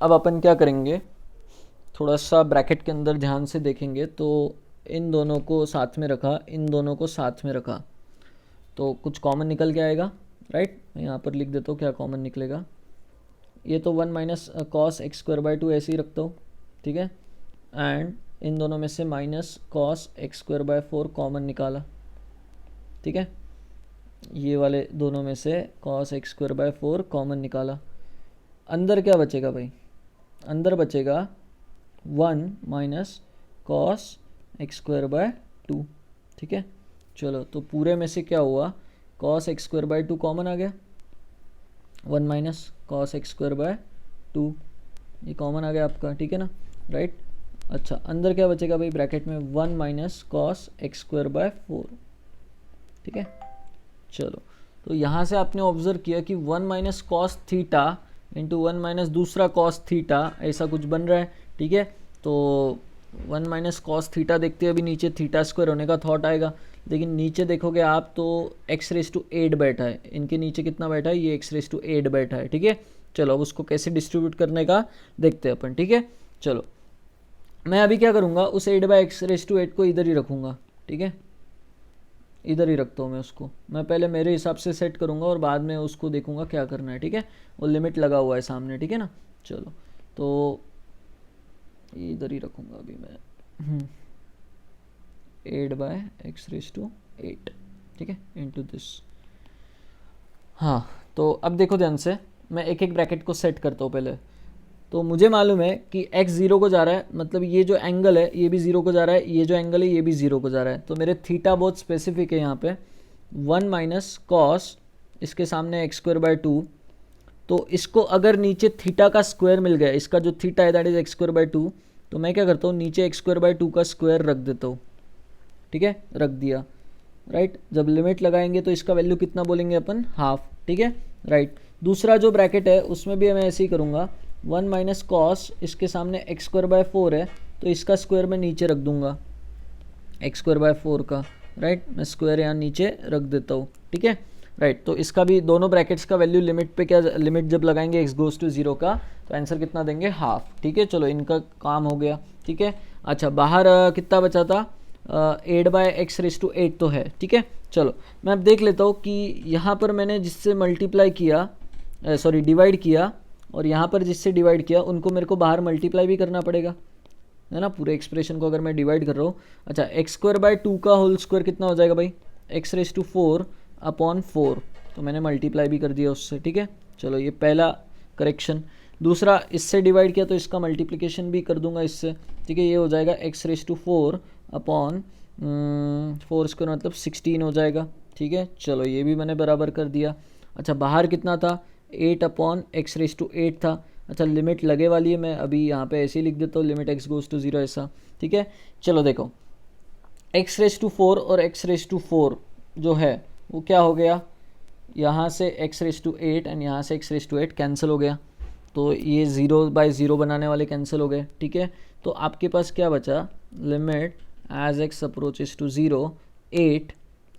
अब अपन क्या करेंगे, थोड़ा सा ब्रैकेट के अंदर ध्यान से देखेंगे तो इन दोनों को साथ में रखा, इन दोनों को साथ में रखा तो कुछ कॉमन निकल के आएगा, राइट। मैं यहाँ पर लिख देता हूँ क्या कॉमन निकलेगा। ये तो 1 माइनस कॉस x²/2 ऐसे ही रखता हूँ, ठीक है, एंड इन दोनों में से माइनस कॉस x²/4 कॉमन निकाला, ठीक है। ये वाले दोनों में से कॉस x²/4 कॉमन निकाला। अंदर क्या बचेगा भाई? अंदर बचेगा 1 माइनस कॉस x²/2, ठीक है। चलो तो पूरे में से क्या हुआ, कॉस x²/2 कॉमन आ गया, 1 माइनस कॉस x²/2 ये कॉमन आ गया आपका, ठीक है ना, राइट। अच्छा अंदर क्या बचेगा भाई ब्रैकेट में, 1 माइनस कॉस x²/4, ठीक है। चलो तो यहाँ से आपने ऑब्जर्व किया कि 1 minus cos theta into 1 minus दूसरा कॉस थीटा ऐसा कुछ बन रहा है, ठीक है। तो 1 माइनस कॉस थीटा देखते हैं, अभी नीचे थीटा स्क्वायर होने का थॉट आएगा, लेकिन नीचे देखोगे आप तो x⁸8 बैठा है, इनके नीचे कितना बैठा है, ये x⁸8 बैठा है, ठीक है। चलो अब उसको कैसे डिस्ट्रीब्यूट करने का देखते हैं अपन, ठीक है। चलो मैं अभी क्या करूँगा, उस 8/x⁸8 को इधर ही रखूँगा, ठीक है, इधर ही रखता हूँ मैं उसको। मैं पहले मेरे हिसाब से सेट करूँगा और बाद में उसको देखूँगा क्या करना है, ठीक है। वो लिमिट लगा हुआ है सामने, ठीक है ना। चलो तो इधर ही रखूँगा अभी मैं 8/x⁸8, ठीक है, इंटू दिस। हाँ तो अब देखो ध्यान से, मैं एक एक ब्रैकेट को सेट करता हूँ पहले। तो मुझे मालूम है कि x 0 को जा रहा है, मतलब ये जो एंगल है ये भी 0 को जा रहा है, ये जो एंगल है ये भी 0 को जा रहा है। तो मेरे थीटा बहुत स्पेसिफिक है यहाँ पे, 1 माइनस कॉस इसके सामने x²/2। तो इसको अगर नीचे थीटा का स्क्वायर मिल गया, इसका जो थीटा है दैट इज x²/2, तो मैं क्या करता हूँ नीचे x²/2 का स्क्वायर रख देता हूँ, ठीक है, रख दिया, राइट। जब लिमिट लगाएंगे तो इसका वैल्यू कितना बोलेंगे अपन, हाफ, ठीक है, राइट। दूसरा जो ब्रैकेट है उसमें भी मैं ऐसे ही करूँगा, 1 माइनस कॉस इसके सामने x²/4 है तो इसका स्क्वायर मैं नीचे रख दूंगा x²/4 का, राइट। मैं स्क्वायर यहाँ नीचे रख देता हूँ, ठीक है, राइट। तो इसका भी दोनों ब्रैकेट्स का वैल्यू लिमिट पे क्या, लिमिट जब लगाएंगे x गोज़ टू 0 का तो आंसर कितना देंगे, हाफ, ठीक है। चलो इनका काम हो गया, ठीक है। अच्छा बाहर कितना बचा था, 8/x⁸8 तो है, ठीक है। चलो मैं अब देख लेता हूँ कि यहाँ पर मैंने जिससे मल्टीप्लाई किया, सॉरी डिवाइड किया, और यहाँ पर जिससे डिवाइड किया उनको मेरे को बाहर मल्टीप्लाई भी करना पड़ेगा, है ना। पूरे एक्सप्रेशन को अगर मैं डिवाइड कर रहा हूँ, अच्छा x²/2 का होल स्क्वायर कितना हो जाएगा भाई, x⁴/4, तो मैंने मल्टीप्लाई भी कर दिया उससे, ठीक है। चलो ये पहला करेक्शन। दूसरा इससे डिवाइड किया तो इसका मल्टीप्लिकेशन भी कर दूंगा इससे, ठीक है। ये हो जाएगा x⁴/4 मतलब 16 हो जाएगा, ठीक है। चलो ये भी मैंने बराबर कर दिया। अच्छा बाहर कितना था, 8/x⁸8 था। अच्छा लिमिट लगे वाली है, मैं अभी यहाँ पे ऐसे ही लिख देता हूँ, लिमिट x गोज़ टू 0 ऐसा, ठीक है। चलो देखो x⁴ और x⁴ जो है वो क्या हो गया, यहाँ से x⁸8 एंड यहाँ से x⁸8 कैंसिल हो गया, तो ये 0/0 बनाने वाले कैंसिल हो गए, ठीक है। तो आपके पास क्या बचा, limit as x approaches to 0 8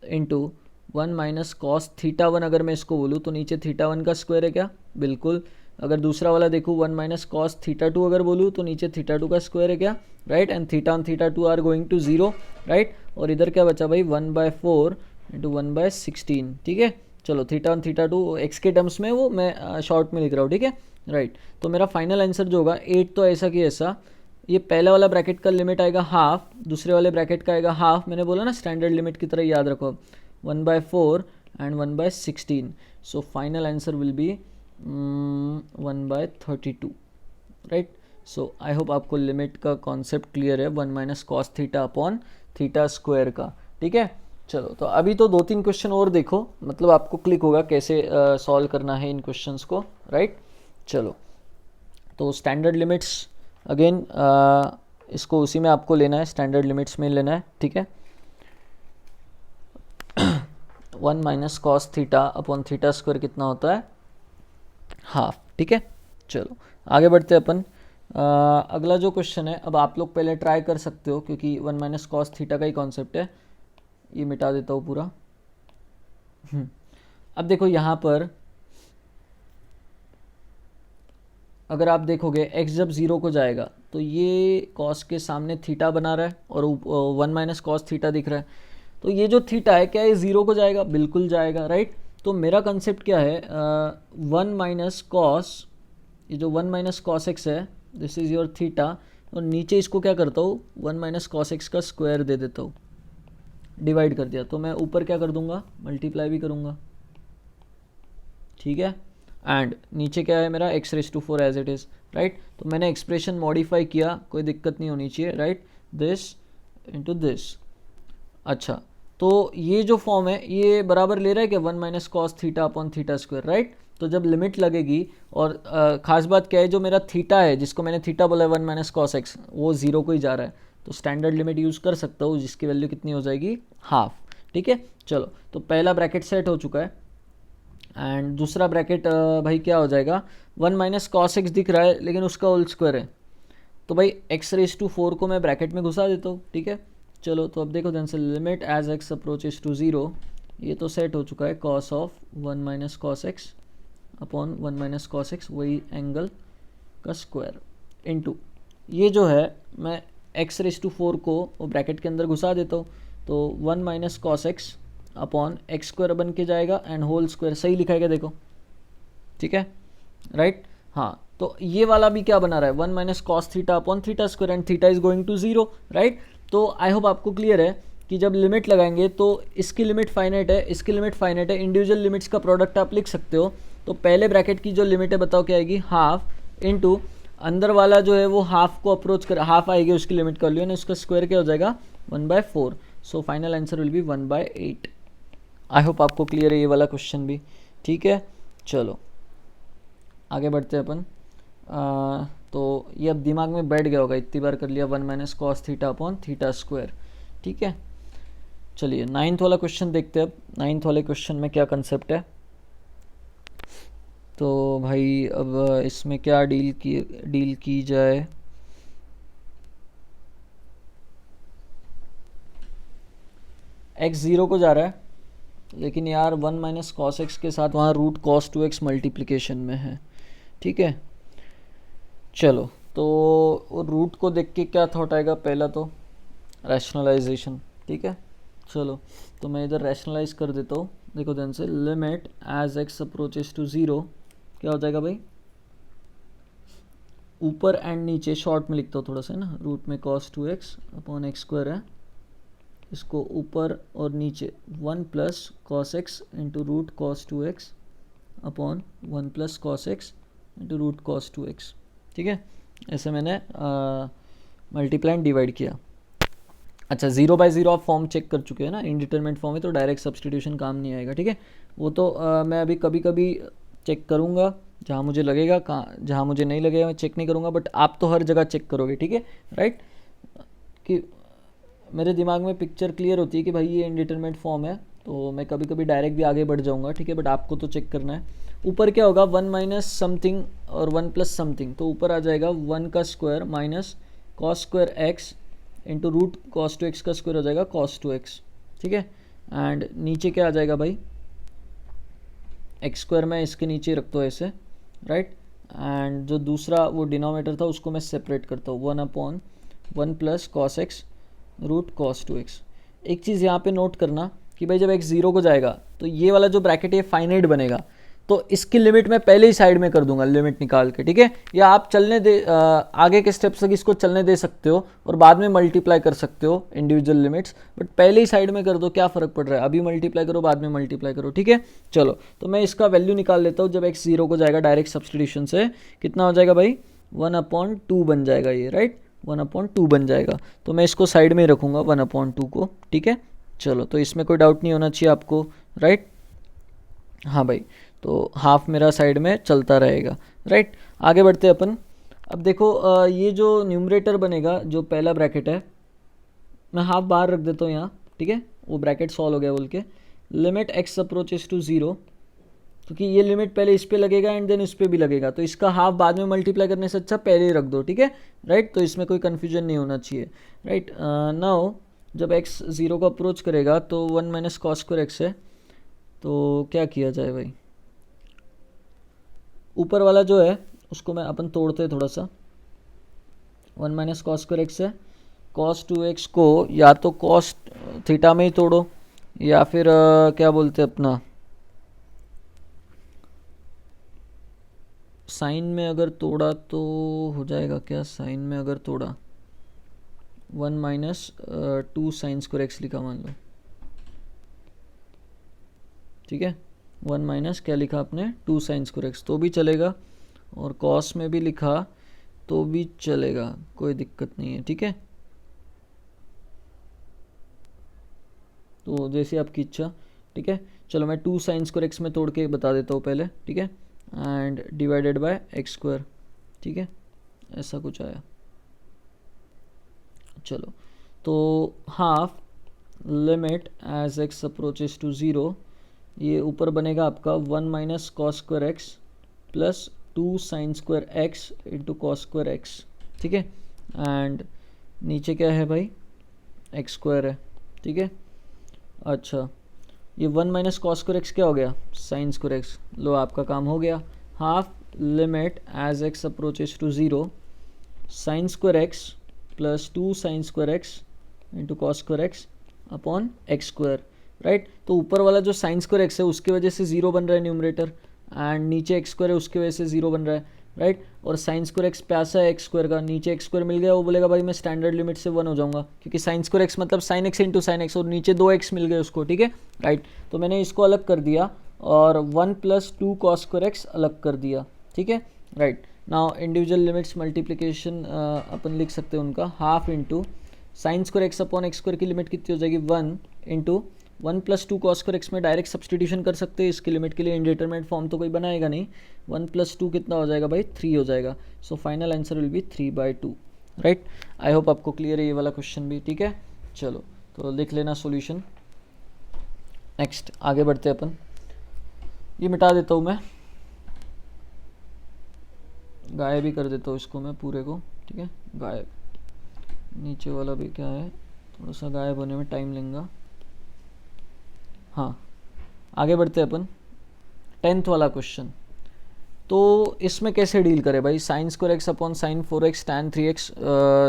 into 1 minus cos θ1, अगर मैं इसको बोलूँ तो नीचे θ1 का स्क्वायर है क्या, बिल्कुल। अगर दूसरा वाला देखूँ 1 माइनस कॉस θ2 अगर बोलूँ तो नीचे θ2 का स्क्वायर है क्या, right. And θ1 θ2 are going to 0, right. और इधर क्या बचा भाई, 1/4 इंटू 1/16, ठीक है। चलो θ1 θ2 x के टर्म्स में वो मैं शॉर्ट में लिख रहा हूँ, ठीक है, राइट। तो मेरा फाइनल आंसर जो होगा 8 तो ऐसा कि ऐसा, ये पहला वाला ब्रैकेट का लिमिट आएगा हाफ, दूसरे वाले ब्रैकेट का आएगा हाफ, मैंने बोला ना स्टैंडर्ड लिमिट की तरह याद रखो, 1/4 and 1/16, so final answer will be 1/32, right। so I hope आपको लिमिट का कॉन्सेप्ट क्लियर है, 1 minus cos theta upon theta square का, ठीक है। चलो तो अभी तो 2-3 क्वेश्चन और देखो, मतलब आपको क्लिक होगा कैसे सॉल्व करना है इन क्वेश्चंस को, राइट। चलो तो स्टैंडर्ड लिमिट्स अगेन इसको उसी में आपको लेना है, स्टैंडर्ड लिमिट्स में लेना है, ठीक है। 1 minus cos theta upon theta square कितना होता है, हाफ, ठीक है। चलो आगे बढ़ते हैं अपन। अगला जो क्वेश्चन है, अब आप लोग पहले ट्राई कर सकते हो क्योंकि 1 माइनस कॉस थीटा का ही कॉन्सेप्ट है, ये मिटा देता हूँ पूरा। अब देखो यहाँ पर अगर आप देखोगे x जब 0 को जाएगा तो ये cos के सामने थीटा बना रहा है और 1 माइनस कॉस थीटा दिख रहा है, तो ये जो थीटा है क्या ये 0 को जाएगा, बिल्कुल जाएगा, राइट। तो मेरा कंसेप्ट क्या है, 1 माइनस कॉस, ये जो 1 माइनस कॉस एक्स है दिस इज़ योर थीटा, और नीचे इसको क्या करता हूँ 1 माइनस कॉस एक्स का स्क्वायर दे देता हूँ, डिवाइड कर दिया, तो मैं ऊपर क्या कर दूंगा मल्टीप्लाई भी करूँगा, ठीक है। एंड नीचे क्या है मेरा x⁴ as it is, right. तो मैंने एक्सप्रेशन मॉडिफाई किया, कोई दिक्कत नहीं होनी चाहिए, राइट, दिस इनटू दिस। अच्छा तो ये जो फॉर्म है ये बराबर ले रहा है कि 1 minus cos theta upon theta square, right. तो जब लिमिट लगेगी, और ख़ास बात क्या है, जो मेरा थीटा है जिसको मैंने थीटा बोला है 1 माइनस कॉस एक्स, वो 0 को ही जा रहा है, तो स्टैंडर्ड लिमिट यूज़ कर सकता हूँ जिसकी वैल्यू कितनी हो जाएगी, हाफ, ठीक है। चलो तो पहला ब्रैकेट सेट हो चुका है, एंड दूसरा ब्रैकेट भाई क्या हो जाएगा, 1 माइनस कॉस एक्स दिख रहा है लेकिन उसका होल स्क्वायर है, तो भाई x⁴ को मैं ब्रैकेट में घुसा देता हूँ, ठीक है। चलो तो अब देखो ध्यान से, limit as x approaches to 0, ये तो सेट हो चुका है cos of 1 minus cos x upon 1 minus cos x, वही एंगल का स्क्वायर, इनटू ये जो है मैं x⁴ को ब्रैकेट के अंदर घुसा देता हूँ, तो 1 minus cos x upon x square बन के जाएगा एंड होल स्क्वायर, सही लिखा है देखो, ठीक है, राइट। हाँ तो ये वाला भी क्या बना रहा है, 1 minus cos theta upon theta square and theta is going to 0, right. तो आई होप आपको क्लियर है कि जब लिमिट लगाएंगे तो इसकी लिमिट फाइनाइट है, इसकी लिमिट फाइनाइट है, इंडिविजुअल लिमिट्स का प्रोडक्ट आप लिख सकते हो। तो पहले ब्रैकेट की जो लिमिट है बताओ क्या आएगी, हाफ, इनटू अंदर वाला जो है वो हाफ को अप्रोच कर, हाफ आएगी उसकी लिमिट का वैल्यू, उसका स्क्वायर क्या हो जाएगा 1/4, सो final answer will B 1/8। I hope आपको क्लियर है ये वाला क्वेश्चन भी, ठीक है। चलो आगे बढ़ते हैं अपन। तो ये अब दिमाग में बैठ गया होगा, इतनी बार कर लिया 1 minus cos theta upon theta square, ठीक है। चलिए 9th वाला क्वेश्चन देखते हैं। अब 9th वाले क्वेश्चन में क्या कंसेप्ट है, तो भाई अब इसमें क्या डील की जाए, x 0 को जा रहा है लेकिन यार 1 माइनस कॉस एक्स के साथ वहाँ रूट कॉस 2x मल्टीप्लिकेशन में है, ठीक है। चलो तो रूट को देख के क्या थॉट आएगा, पहला तो रैशनलाइजेशन, ठीक है। चलो तो मैं इधर रैशनलाइज कर देता हूँ, देखो ध्यान से, limit as x approaches to 0 क्या हो जाएगा भाई, ऊपर एंड नीचे शॉर्ट में लिखता हूँ थोड़ा सा ना, रूट में cos 2x upon x square है, इसको ऊपर और नीचे 1 plus cos x into root cos 2x upon 1 plus cos x into root cos 2x, ठीक है। ऐसे मैंने मल्टीप्लाई एंड डिवाइड किया। अच्छा 0/0 आप फॉर्म चेक कर चुके हैं ना, इनडिटरमिनेट फॉर्म है तो डायरेक्ट सब्सटीट्यूशन काम नहीं आएगा, ठीक है। वो तो मैं अभी कभी कभी चेक करूँगा जहाँ मुझे लगेगा, कहाँ जहाँ मुझे नहीं लगेगा मैं चेक नहीं करूँगा, बट आप तो हर जगह चेक करोगे, ठीक है, राइट। कि मेरे दिमाग में पिक्चर क्लियर होती है कि भाई ये इनडिटरमिनेट फॉर्म है, तो मैं कभी कभी डायरेक्ट भी आगे बढ़ जाऊँगा, ठीक है, बट आपको तो चेक करना है। ऊपर क्या होगा 1 माइनस समथिंग और 1 प्लस समथिंग, तो ऊपर आ जाएगा 1 का square minus cos square x into root cos 2x का स्क्वायर हो जाएगा कॉस 2x, ठीक है। एंड नीचे क्या आ जाएगा भाई, एक्स स्क्वायर मैं इसके नीचे रखता हूँ ऐसे, राइट। एंड जो दूसरा वो डिनोमिनेटर था उसको मैं सेपरेट करता हूँ, 1/1 plus cos x root cos 2x। एक चीज़ यहाँ पे नोट करना कि भाई जब x 0 को जाएगा तो ये वाला जो ब्रैकेट है फाइनाइट बनेगा, तो इसकी लिमिट मैं पहले ही साइड में कर दूंगा लिमिट निकाल के, ठीक है। या आप चलने दे आगे के स्टेप्स तक इसको चलने दे सकते हो और बाद में मल्टीप्लाई कर सकते हो इंडिविजुअल लिमिट्स, बट पहले ही साइड में कर दो, क्या फ़र्क पड़ रहा है, अभी मल्टीप्लाई करो बाद में मल्टीप्लाई करो, ठीक है। चलो तो मैं इसका वैल्यू निकाल लेता हूँ, जब x 0 को जाएगा डायरेक्ट सब्सटीट्यूशन से कितना हो जाएगा भाई 1/2 बन जाएगा ये, राइट। 1/2 बन जाएगा। तो मैं इसको साइड में ही रखूँगा 1/2 को, ठीक है। चलो, तो इसमें कोई डाउट नहीं होना चाहिए आपको, राइट। हाँ भाई, तो हाफ मेरा साइड में चलता रहेगा, राइट। आगे बढ़ते हैं अपन। अब देखो ये जो न्यूमरेटर बनेगा, जो पहला ब्रैकेट है, मैं हाफ बाहर रख देता हूँ यहाँ, ठीक है। वो ब्रैकेट सॉल्व हो गया बोल के, लिमिट एक्स अप्रोचेस टू 0, क्योंकि ये लिमिट पहले इस पे लगेगा एंड देन इस पे भी लगेगा, तो इसका हाफ बाद में मल्टीप्लाई करने से अच्छा पहले ही रख दो, ठीक है, राइट। तो इसमें कोई कन्फ्यूजन नहीं होना चाहिए, राइट। नाउ जब x 0 को अप्रोच करेगा तो 1 माइनस कॉस स्क्वायर एक्स है, तो क्या किया जाए भाई। ऊपर वाला जो है उसको मैं अपन तोड़ते हैं थोड़ा सा। 1 माइनस कॉस स्क्वायर एक्स है, कॉस 2x को या तो कॉस थीटा में ही तोड़ो, या फिर क्या बोलते हैं अपना साइन में अगर तोड़ा तो हो जाएगा क्या। साइन में अगर तोड़ा 1 माइनस 2 साइन स्क्वायर एक्स लिखा मान लो, ठीक है। 1 माइनस क्या लिखा आपने 2 साइन स्क्वायर एक्स, तो भी चलेगा, और कॉस में भी लिखा तो भी चलेगा, कोई दिक्कत नहीं है, ठीक है। तो जैसे आपकी इच्छा, ठीक है। चलो मैं 2 साइन स्क्वायर एक्स में तोड़ के बता देता हूँ पहले, ठीक है। And divided by x square, ठीक है, ऐसा कुछ आया। चलो, तो half limit as x approaches to 0, ये ऊपर बनेगा आपका 1 minus cos square x plus 2 sine square x into cos square x, ठीक है। एंड नीचे क्या है भाई, एक्स स्क्वायर है, ठीक है। अच्छा, ये 1 माइनस कॉस स्क्वायर एक्स क्या हो गया, साइन स्क्वायर एक्स। लो, आपका काम हो गया। Half limit as x approaches to 0, sine square x plus 2 sine square x into cos square x upon x square, right. तो ऊपर वाला जो साइन स्क्वायर एक्स है उसकी वजह से 0 बन रहा है न्यूमरेटर, एंड नीचे एक्स स्क्वायर है उसकी वजह से 0 बन रहा है, राइट। और साइन स्क्वायर एक्स प्यासा है एक्स स्क्वायर का, नीचे एक्स स्क्वायर मिल गया, वो बोलेगा भाई मैं स्टैंडर्ड लिमिट से 1 हो जाऊंगा, क्योंकि साइन स्क्वायर एक्स मतलब sine x into sine x, और नीचे 2 एक्स मिल गए उसको, ठीक है, राइट। तो मैंने इसको अलग कर दिया और 1 प्लस 2 कॉस स्क्वायर एक्स अलग कर दिया, ठीक है, right. Now individual limits multiplication अपन लिख सकते हैं उनका, half into sine square x upon x square की लिमिट कितनी हो जाएगी 1 into 1 plus 2 cos square x में डायरेक्ट सब्सटीट्यूशन कर सकते हैं, इसकी लिमिट के लिए इंडिटरमिनेट फॉर्म तो कोई बनाएगा नहीं। 1 प्लस 2 कितना हो जाएगा भाई, 3 हो जाएगा। सो final answer will B 3/2, right. I hope आपको क्लियर है ये वाला क्वेश्चन भी, ठीक है। चलो, तो लिख लेना सॉल्यूशन। नेक्स्ट आगे बढ़ते हैं अपन। ये मिटा देता हूँ मैं, गायब भी कर देता हूँ इसको मैं पूरे को, ठीक है, गायब। नीचे वाला भी क्या है, थोड़ा सा गायब होने में टाइम लेगा। हाँ, आगे बढ़ते हैं अपन। 10th वाला क्वेश्चन, तो इसमें कैसे डील करें भाई। Sign square x upon sine 4x tan 3x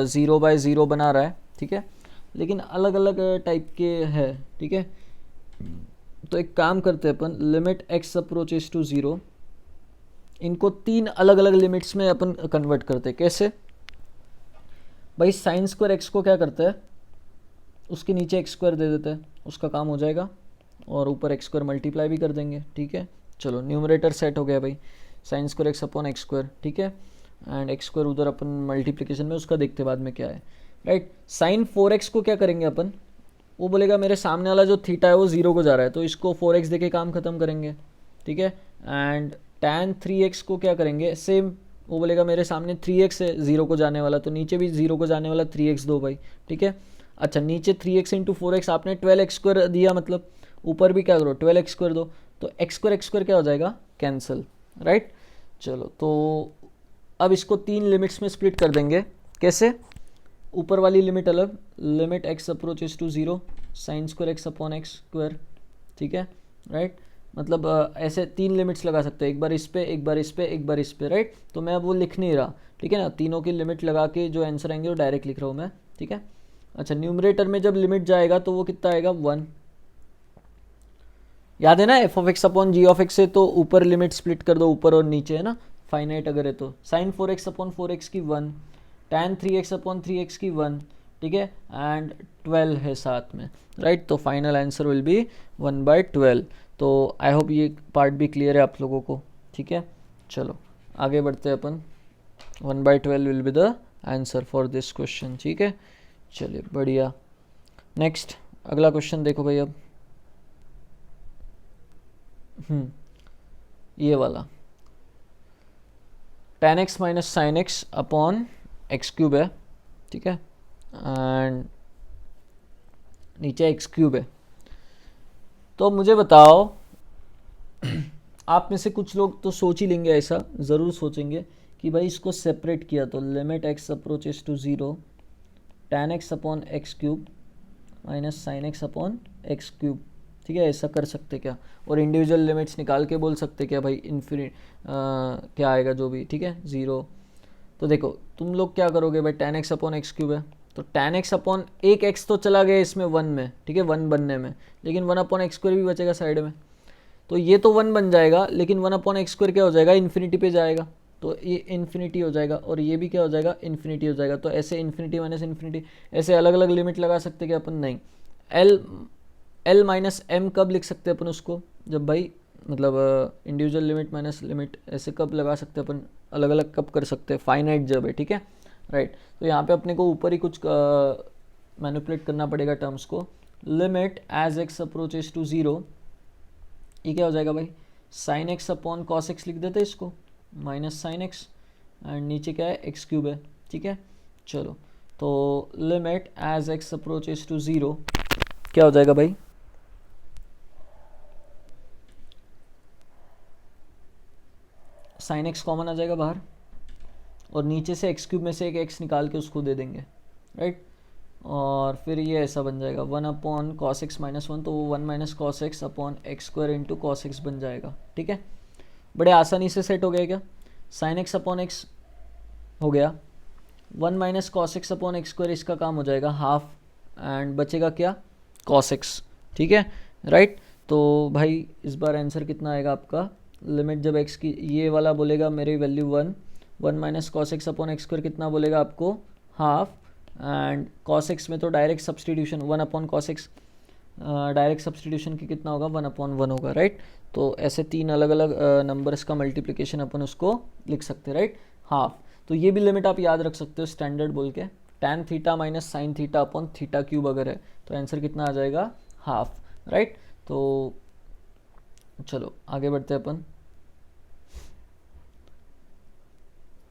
0/0 बना रहा है, ठीक है, लेकिन अलग अलग टाइप के है, ठीक है। तो एक काम करते हैं अपन, लिमिट x अप्रोचेस टू 0, इनको 3 अलग अलग लिमिट्स में अपन कन्वर्ट करते हैं। कैसे भाई, साइन स्क्वायर एक्स को क्या करते हैं, उसके नीचे एक्स स्क्वायर दे देते हैं, उसका काम हो जाएगा, और ऊपर एक्स स्क्वायर मल्टीप्लाई भी कर देंगे, ठीक है। चलो, न्यूमरेटर सेट हो गया भाई, sign square x upon x square, ठीक है, एंड एक्स स्क्वायर उधर अपन मल्टीप्लिकेशन में उसका देखते बाद में क्या है, राइट। साइन 4x को क्या करेंगे अपन, वो बोलेगा मेरे सामने वाला जो थीटा है वो 0 को जा रहा है, तो इसको 4x देके काम खत्म करेंगे, ठीक है। एंड टैन 3x को क्या करेंगे, सेम, वो बोलेगा मेरे सामने 3x है 0 को जाने वाला, तो नीचे भी 0 को जाने वाला 3x दो भाई, ठीक है। अच्छा, नीचे 3x इंटू 4x आपने 12x स्क्वायर दिया, मतलब ऊपर भी क्या करो 12x स्क्वायर दो, तो एक्स स्क्वायर क्या हो जाएगा, कैंसिल, राइट। चलो, तो अब इसको 3 लिमिट्स में स्प्लिट कर देंगे। कैसे, ऊपर वाली लिमिट अलग, limit x approaches to 0 sine square x upon x square, ठीक है, राइट। मतलब ऐसे 3 लिमिट्स लगा सकते हैं, एक बार इस पे, एक बार इस पे, एक बार इस पे, राइट। तो मैं अब वो लिख नहीं रहा, ठीक है ना, तीनों की लिमिट लगा के जो आंसर आएंगे वो डायरेक्ट लिख रहा हूँ मैं, ठीक है। अच्छा, न्यूमरेटर में जब लिमिट जाएगा तो वो कितना आएगा 1, याद है ना, f of x upon g of x से तो ऊपर लिमिट स्प्लिट कर दो, ऊपर और नीचे, है ना, फाइनाइट अगर है तो। साइन 4x अपॉन 4x की 1, टैन 3x अपॉन 3x की 1, ठीक है, एंड 12 है साथ में, राइट। तो फाइनल आंसर विल बी 1/12। तो आई होप ये पार्ट भी क्लियर है आप लोगों को, ठीक है। चलो आगे बढ़ते हैं अपन। 1/12 will be the answer for this question, ठीक है। चलिए बढ़िया। नेक्स्ट अगला क्वेश्चन देखो भाई अब। ये वाला tan x minus sine x upon x cube है, ठीक है, एंड नीचे एक्स क्यूब है। तो मुझे बताओ आप में से कुछ लोग तो सोच ही लेंगे, ऐसा ज़रूर सोचेंगे कि भाई इसको सेपरेट किया तो limit x approaches to 0 tan x upon x cube minus sine x upon x cube, ठीक है, ऐसा कर सकते क्या? और इंडिविजुअल लिमिट्स निकाल के बोल सकते क्या भाई इन्फिनिट क्या आएगा जो भी, ठीक है, 0। तो देखो तुम लोग क्या करोगे भाई, tan x upon x cube है तो tan x अपॉन एक x तो चला गया इसमें 1 में, ठीक है, 1 बनने में, लेकिन 1 अपॉन एक्स स्क्वायर भी बचेगा साइड में। तो ये तो 1 बन जाएगा, लेकिन 1 अपॉन एक्स स्क्वायर क्या हो जाएगा, इन्फिनिटी पे जाएगा, तो ये इन्फिनिटी हो जाएगा, और ये भी क्या हो जाएगा, इन्फिनिटी हो जाएगा। तो ऐसे इन्फिनिटी माइनस इन्फिनिटी, ऐसे अलग अलग लिमिट लगा सकते क्या अपन? नहीं। एल माइनस एम कब लिख सकते हैं अपन उसको, जब भाई मतलब इंडिविजुअल लिमिट माइनस लिमिट, ऐसे कब लगा सकते हैं अपन, अलग अलग कब कर सकते हैं, फाइनाइट जब है, ठीक है, राइट। तो यहाँ पे अपने को ऊपर ही कुछ मैनिपुलेट करना पड़ेगा टर्म्स को। Limit as x approaches to 0, ये क्या हो जाएगा भाई, sine x upon cos x लिख देते हैं इसको, माइनस साइन एक्स, एंड नीचे क्या है, एक्स क्यूब है, ठीक है। चलो तो limit as x approaches to 0 क्या हो जाएगा भाई, साइन एक्स कॉमन आ जाएगा बाहर, और नीचे से एक्स क्यूब में से एक एक्स निकाल के उसको दे देंगे, राइट। और फिर ये ऐसा बन जाएगा 1 अपॉन कॉस एक्स माइनस 1, तो वो 1 minus cos x upon x square into cos x बन जाएगा, ठीक है। बड़े आसानी से सेट हो गया क्या, साइन एक्स अपॉन एक्स हो गया, 1 minus cos x upon x square, इसका काम हो जाएगा हाफ, एंड बचेगा क्या, कॉस एक्स, ठीक है, राइट। तो भाई इस बार आंसर कितना आएगा आपका, लिमिट जब एक्स की ये वाला बोलेगा मेरी value 1 minus cos x upon x square कितना बोलेगा आपको, हाफ, एंड कॉस एक्स में तो direct substitution 1 upon cos x, direct substitution की कितना होगा, 1 अपॉन 1 होगा, राइट। तो ऐसे 3 अलग अलग नंबर्स का मल्टीप्लिकेशन अपन उसको लिख सकते हैं, राइट, हाफ। तो ये भी लिमिट आप याद रख सकते हो स्टैंडर्ड बोल के, tan theta minus sign theta upon theta cube अगर है तो आंसर कितना आ जाएगा, हाफ, राइट। तो चलो आगे बढ़ते हैं अपन।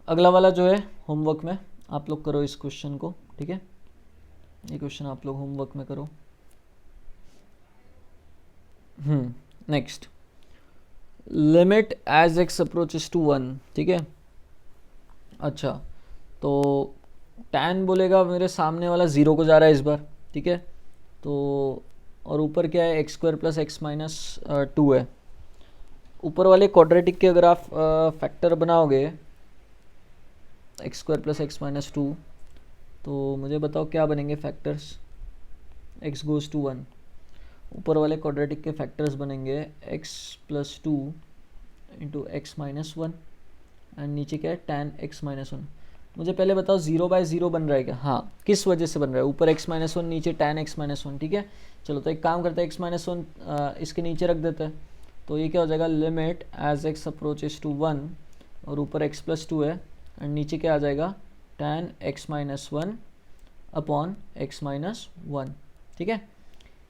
अगला वाला जो है होमवर्क में आप लोग करो इस क्वेश्चन को, ठीक है, ये क्वेश्चन आप लोग होमवर्क में करो। Next, limit as x approaches to 1, ठीक है। अच्छा तो tan बोलेगा मेरे सामने वाला 0 को जा रहा है इस बार, ठीक है। तो और ऊपर क्या है, x square plus x minus 2 है। ऊपर वाले क्वाड्रेटिक के अगर आप फैक्टर बनाओगे x square plus x minus 2, तो मुझे बताओ क्या बनेंगे फैक्टर्स, x गोज़ टू 1, ऊपर वाले क्वाड्रेटिक के फैक्टर्स बनेंगे x plus 2 into x minus 1, and नीचे क्या है, tan x माइनस 1। मुझे पहले बताओ 0 बाय 0 बन रहा है क्या, हाँ, किस वजह से बन रहा है, ऊपर x माइनस 1 नीचे tan x माइनस 1, ठीक है। चलो तो एक काम करते हैं, x माइनस 1 इसके नीचे रख देते हैं, तो ये क्या हो जाएगा, limit as x approaches to 1, और ऊपर x प्लस 2 है, एंड नीचे क्या आ जाएगा, tan x minus 1 upon x minus 1, ठीक है।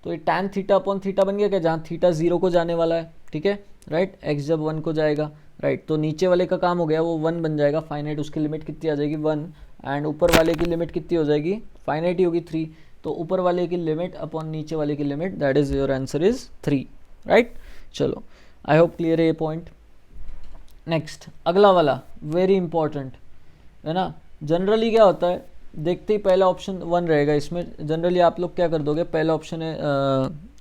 तो ये tan थीटा अपॉन थीटा बन गया क्या, जहाँ थीटा 0 को जाने वाला है, ठीक है, राइट, x जब 1 को जाएगा, राइट, तो नीचे वाले का काम हो गया, वो 1 बन जाएगा फाइनाइट, उसकी लिमिट कितनी आ जाएगी 1, एंड ऊपर वाले की लिमिट कितनी हो जाएगी, फाइनाइट ही होगी 3, तो ऊपर वाले की लिमिट अपॉन नीचे वाले की limit, that is your answer is 3, right. चलो आई होप क्लियर है ये पॉइंट। नेक्स्ट अगला वाला वेरी इंपॉर्टेंट है ना। जनरली क्या होता है, देखते ही पहला ऑप्शन 1 रहेगा इसमें, जनरली आप लोग क्या कर दोगे, पहला ऑप्शन है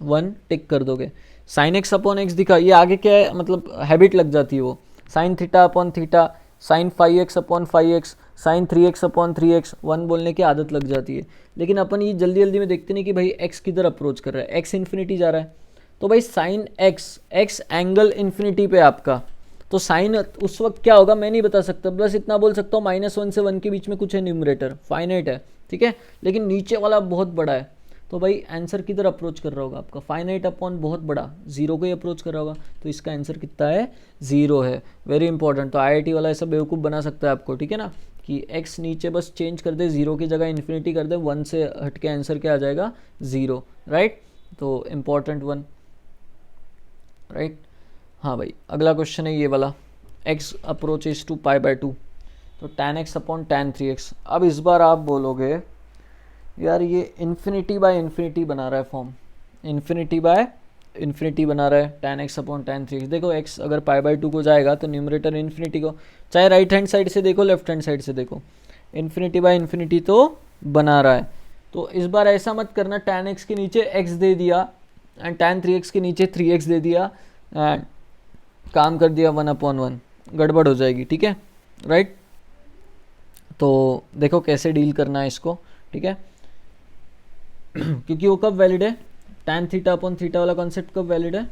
1 टिक कर दोगे, साइन एक्स अपॉन एक्स दिखा, ये आगे क्या है, मतलब हैबिट लग जाती है वो, sine theta upon theta, sine 5x upon 5x, sine 3x upon 3x, 1 बोलने की आदत लग जाती है। लेकिन अपन ये जल्दी जल्दी में देखते नहीं कि भाई x किधर अप्रोच कर रहा है, x इन्फिनिटी जा रहा है, तो भाई साइन x एंगल इन्फिनिटी पे आपका, तो साइन उस वक्त क्या होगा मैं नहीं बता सकता, बस इतना बोल सकता हूँ -1 से 1 के बीच में कुछ है, न्यूमरेटर फाइनाइट है, ठीक है, लेकिन नीचे वाला बहुत बड़ा है, तो भाई आंसर किधर अप्रोच कर रहा होगा आपका, फाइनाइट अपॉन बहुत बड़ा 0 को ही अप्रोच कर रहा होगा, तो इसका आंसर कितना है, 0 है। वेरी इंपॉर्टेंट, तो IIT वाला ऐसा बेवकूफ़ बना सकता है आपको, ठीक है ना, कि x नीचे बस चेंज कर दे, 0 की जगह इन्फिनिटी कर दे, 1 से हट के आंसर क्या आ जाएगा 0, राइट। तो इम्पॉर्टेंट वन, राइट। हाँ भाई, अगला क्वेश्चन है ये वाला, x अप्रोचेस टू π/2, तो tan x upon tan 3x। अब इस बार आप बोलोगे यार ये इन्फिनिटी बाय इन्फिनिटी बना रहा है फॉर्म, इन्फिनिटी बाय इन्फिनिटी बना रहा है, tan x upon tan 3x। देखो x अगर π/2 को जाएगा तो न्यूमरेटर इन्फिनिटी को, चाहे राइट हैंड साइड से देखो लेफ्ट हैंड साइड से देखो, इन्फिनिटी बाय इन्फिनिटी तो बना रहा है। तो इस बार ऐसा मत करना tan x के नीचे x दे दिया एंड tan 3x के नीचे 3x दे दिया एंड काम कर दिया 1/1, गड़बड़ हो जाएगी, ठीक है, राइट। तो देखो कैसे डील करना है इसको, ठीक है। क्योंकि वो कब वैलिड है, tan थीटा अपॉन थीटा वाला कॉन्सेप्ट कब वैलिड है,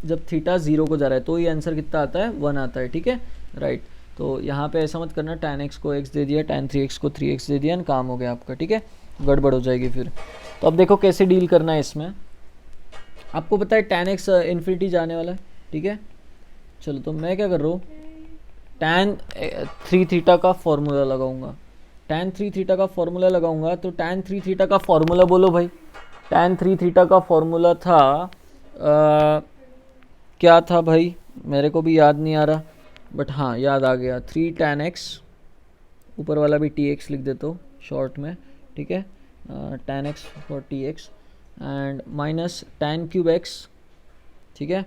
जब थीटा 0 को जा रहा है, तो ये आंसर कितना आता है 1 आता है, ठीक है, राइट। तो यहाँ पे ऐसा मत करना tan x को x दे दिया, tan 3x को 3x दे दिया, काम हो गया आपका, ठीक है, गड़बड़ हो जाएगी फिर। तो अब देखो कैसे डील करना है इसमें, आपको पता है tan x इन्फिनिटी जाने वाला है, ठीक है। चलो तो मैं क्या कर रहा हूँ, tan 3 थीटा का फॉर्मूला लगाऊंगा, tan 3 थीटा का फॉर्मूला लगाऊंगा। तो tan 3 थीटा का फॉर्मूला बोलो भाई, tan 3 थीटा का फॉर्मूला था क्या था भाई, मेरे को भी याद नहीं आ रहा, बट हाँ याद आ गया, 3 tan x, ऊपर वाला भी tx लिख देता हूँ शॉर्ट में, ठीक है, tan x for tx and minus tan cube x, ठीक है,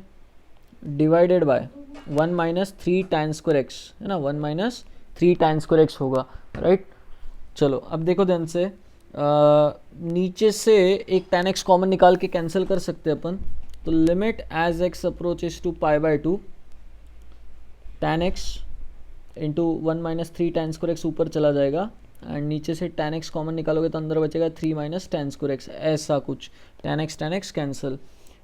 divided by 1 minus 3 tan square x, है ना, 1 माइनस 3 tan स्क्वायर x होगा, राइट। चलो अब देखो ध्यान से, नीचे से एक tan x कॉमन निकाल के कैंसिल कर सकते हैं अपन। तो limit as x approaches to π/2 tan x into 1 minus 3 tan square x ऊपर चला जाएगा एंड नीचे से tan x कॉमन निकालोगे तो अंदर बचेगा 3 माइनस tan स्क्वायर x, ऐसा कुछ, tan x कैंसिल,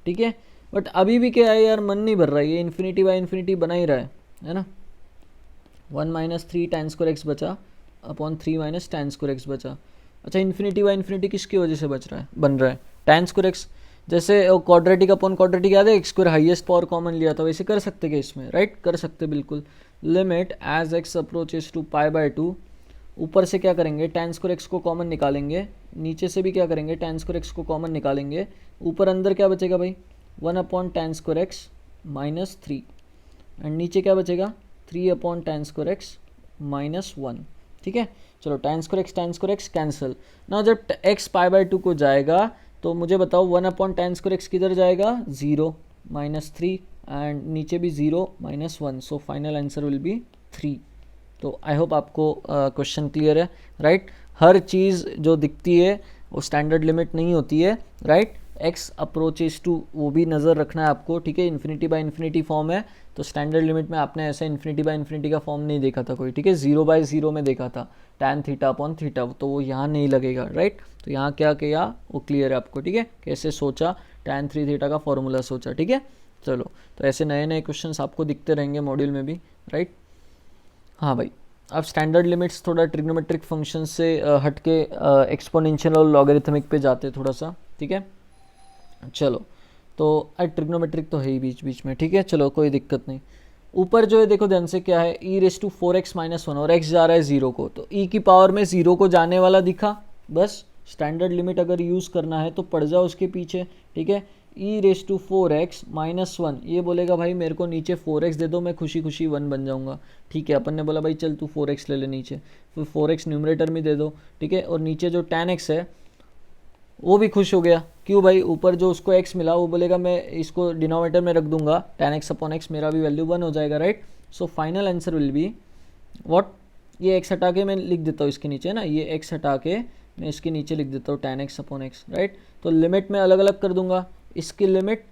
ठीक है। बट अभी भी क्या है यार, मन नहीं भर रहा है, ये इन्फिनिटी बाय इन्फिनिटी बना ही रहा है ना। 1 माइनस 3 tan स्क्वायर x बचा upon 3 minus tan square x बचा। अच्छा, इन्फिनिटी बाय इन्फिनिटी किसकी वजह से बन रहा है, tan स्क्वायर x। जैसे क्वाड्रेटिक अपॉन क्वाड्रेटिक याद है, x square highest power common लिया था, वैसे कर सकते क्या इसमें, राइट, कर सकते बिल्कुल। Limit as x approaches to π/2, ऊपर से क्या करेंगे, tan स्क्वायर x को कॉमन निकालेंगे, नीचे से भी क्या करेंगे, tan स्क्वायर x को कॉमन निकालेंगे, ऊपर अंदर क्या बचेगा भाई 1 upon tan square x minus 3 and नीचे क्या बचेगा 3 upon tan square x minus 1, ठीक है। चलो tan स्क्वायर x कैंसिल ना, जब x π/2 को जाएगा तो मुझे बताओ 1 अपॉन tan स्क्वायर x किधर जाएगा 0 माइनस 3 एंड नीचे भी 0 minus 1, so final answer will B 3। तो आई होप आपको क्वेश्चन क्लियर है, राइट। हर चीज़ जो दिखती है वो स्टैंडर्ड लिमिट नहीं होती है, राइट। x अप्रोचेस टू वो भी नज़र रखना है आपको, ठीक है। इन्फिनिटी बाय इन्फिनिटी फॉर्म है तो स्टैंडर्ड लिमिट में आपने ऐसा इन्फिनिटी बाय इन्फिनिटी का फॉर्म नहीं देखा था कोई, ठीक है। 0/0 में देखा था tan थीटा अपॉन थीटा, तो वो यहाँ नहीं लगेगा, राइट। तो यहाँ क्या किया वो क्लियर है आपको, ठीक है, कैसे सोचा, tan 3 थीटा का फॉर्मूला सोचा, ठीक है। चलो तो ऐसे नए नए क्वेश्चन आपको दिखते रहेंगे मॉड्यूल में भी, राइट। हाँ भाई, अब स्टैंडर्ड लिमिट्स थोड़ा ट्रिग्नोमेट्रिक फंक्शन से हटके एक्सपोनेंशियल और लॉगरिथमिक पे जाते थोड़ा सा, ठीक है। चलो तो ट्रिग्नोमेट्रिक तो है ही बीच बीच में, ठीक है, चलो कोई दिक्कत नहीं। ऊपर जो है देखो ध्यान से क्या है, e⁴x - 1 और x जा रहा है 0 को, तो e की पावर में 0 को जाने वाला दिखा, बस स्टैंडर्ड लिमिट अगर यूज़ करना है तो पड़ जाओ उसके पीछे, ठीक है। e⁴x - 1 ये बोलेगा भाई मेरे को नीचे 4x दे दो, मैं खुशी खुशी 1 बन जाऊंगा, ठीक है। अपन ने बोला भाई चल तू 4x ले ले नीचे, फिर 4x न्यूमरेटर में दे दो, ठीक है। और नीचे जो tan x है वो भी खुश हो गया, क्यों भाई, ऊपर जो उसको x मिला वो बोलेगा मैं इसको डिनोमिनेटर में रख दूंगा, tan x अपॉन x मेरा भी वैल्यू 1 हो जाएगा, right. So final answer will be what, ये x हटा के मैं लिख देता हूँ इसके नीचे ना, ये x हटा के मैं इसके नीचे लिख देता हूँ tan x upon x, right. तो लिमिट में अलग अलग कर दूंगा, इसकी लिमिट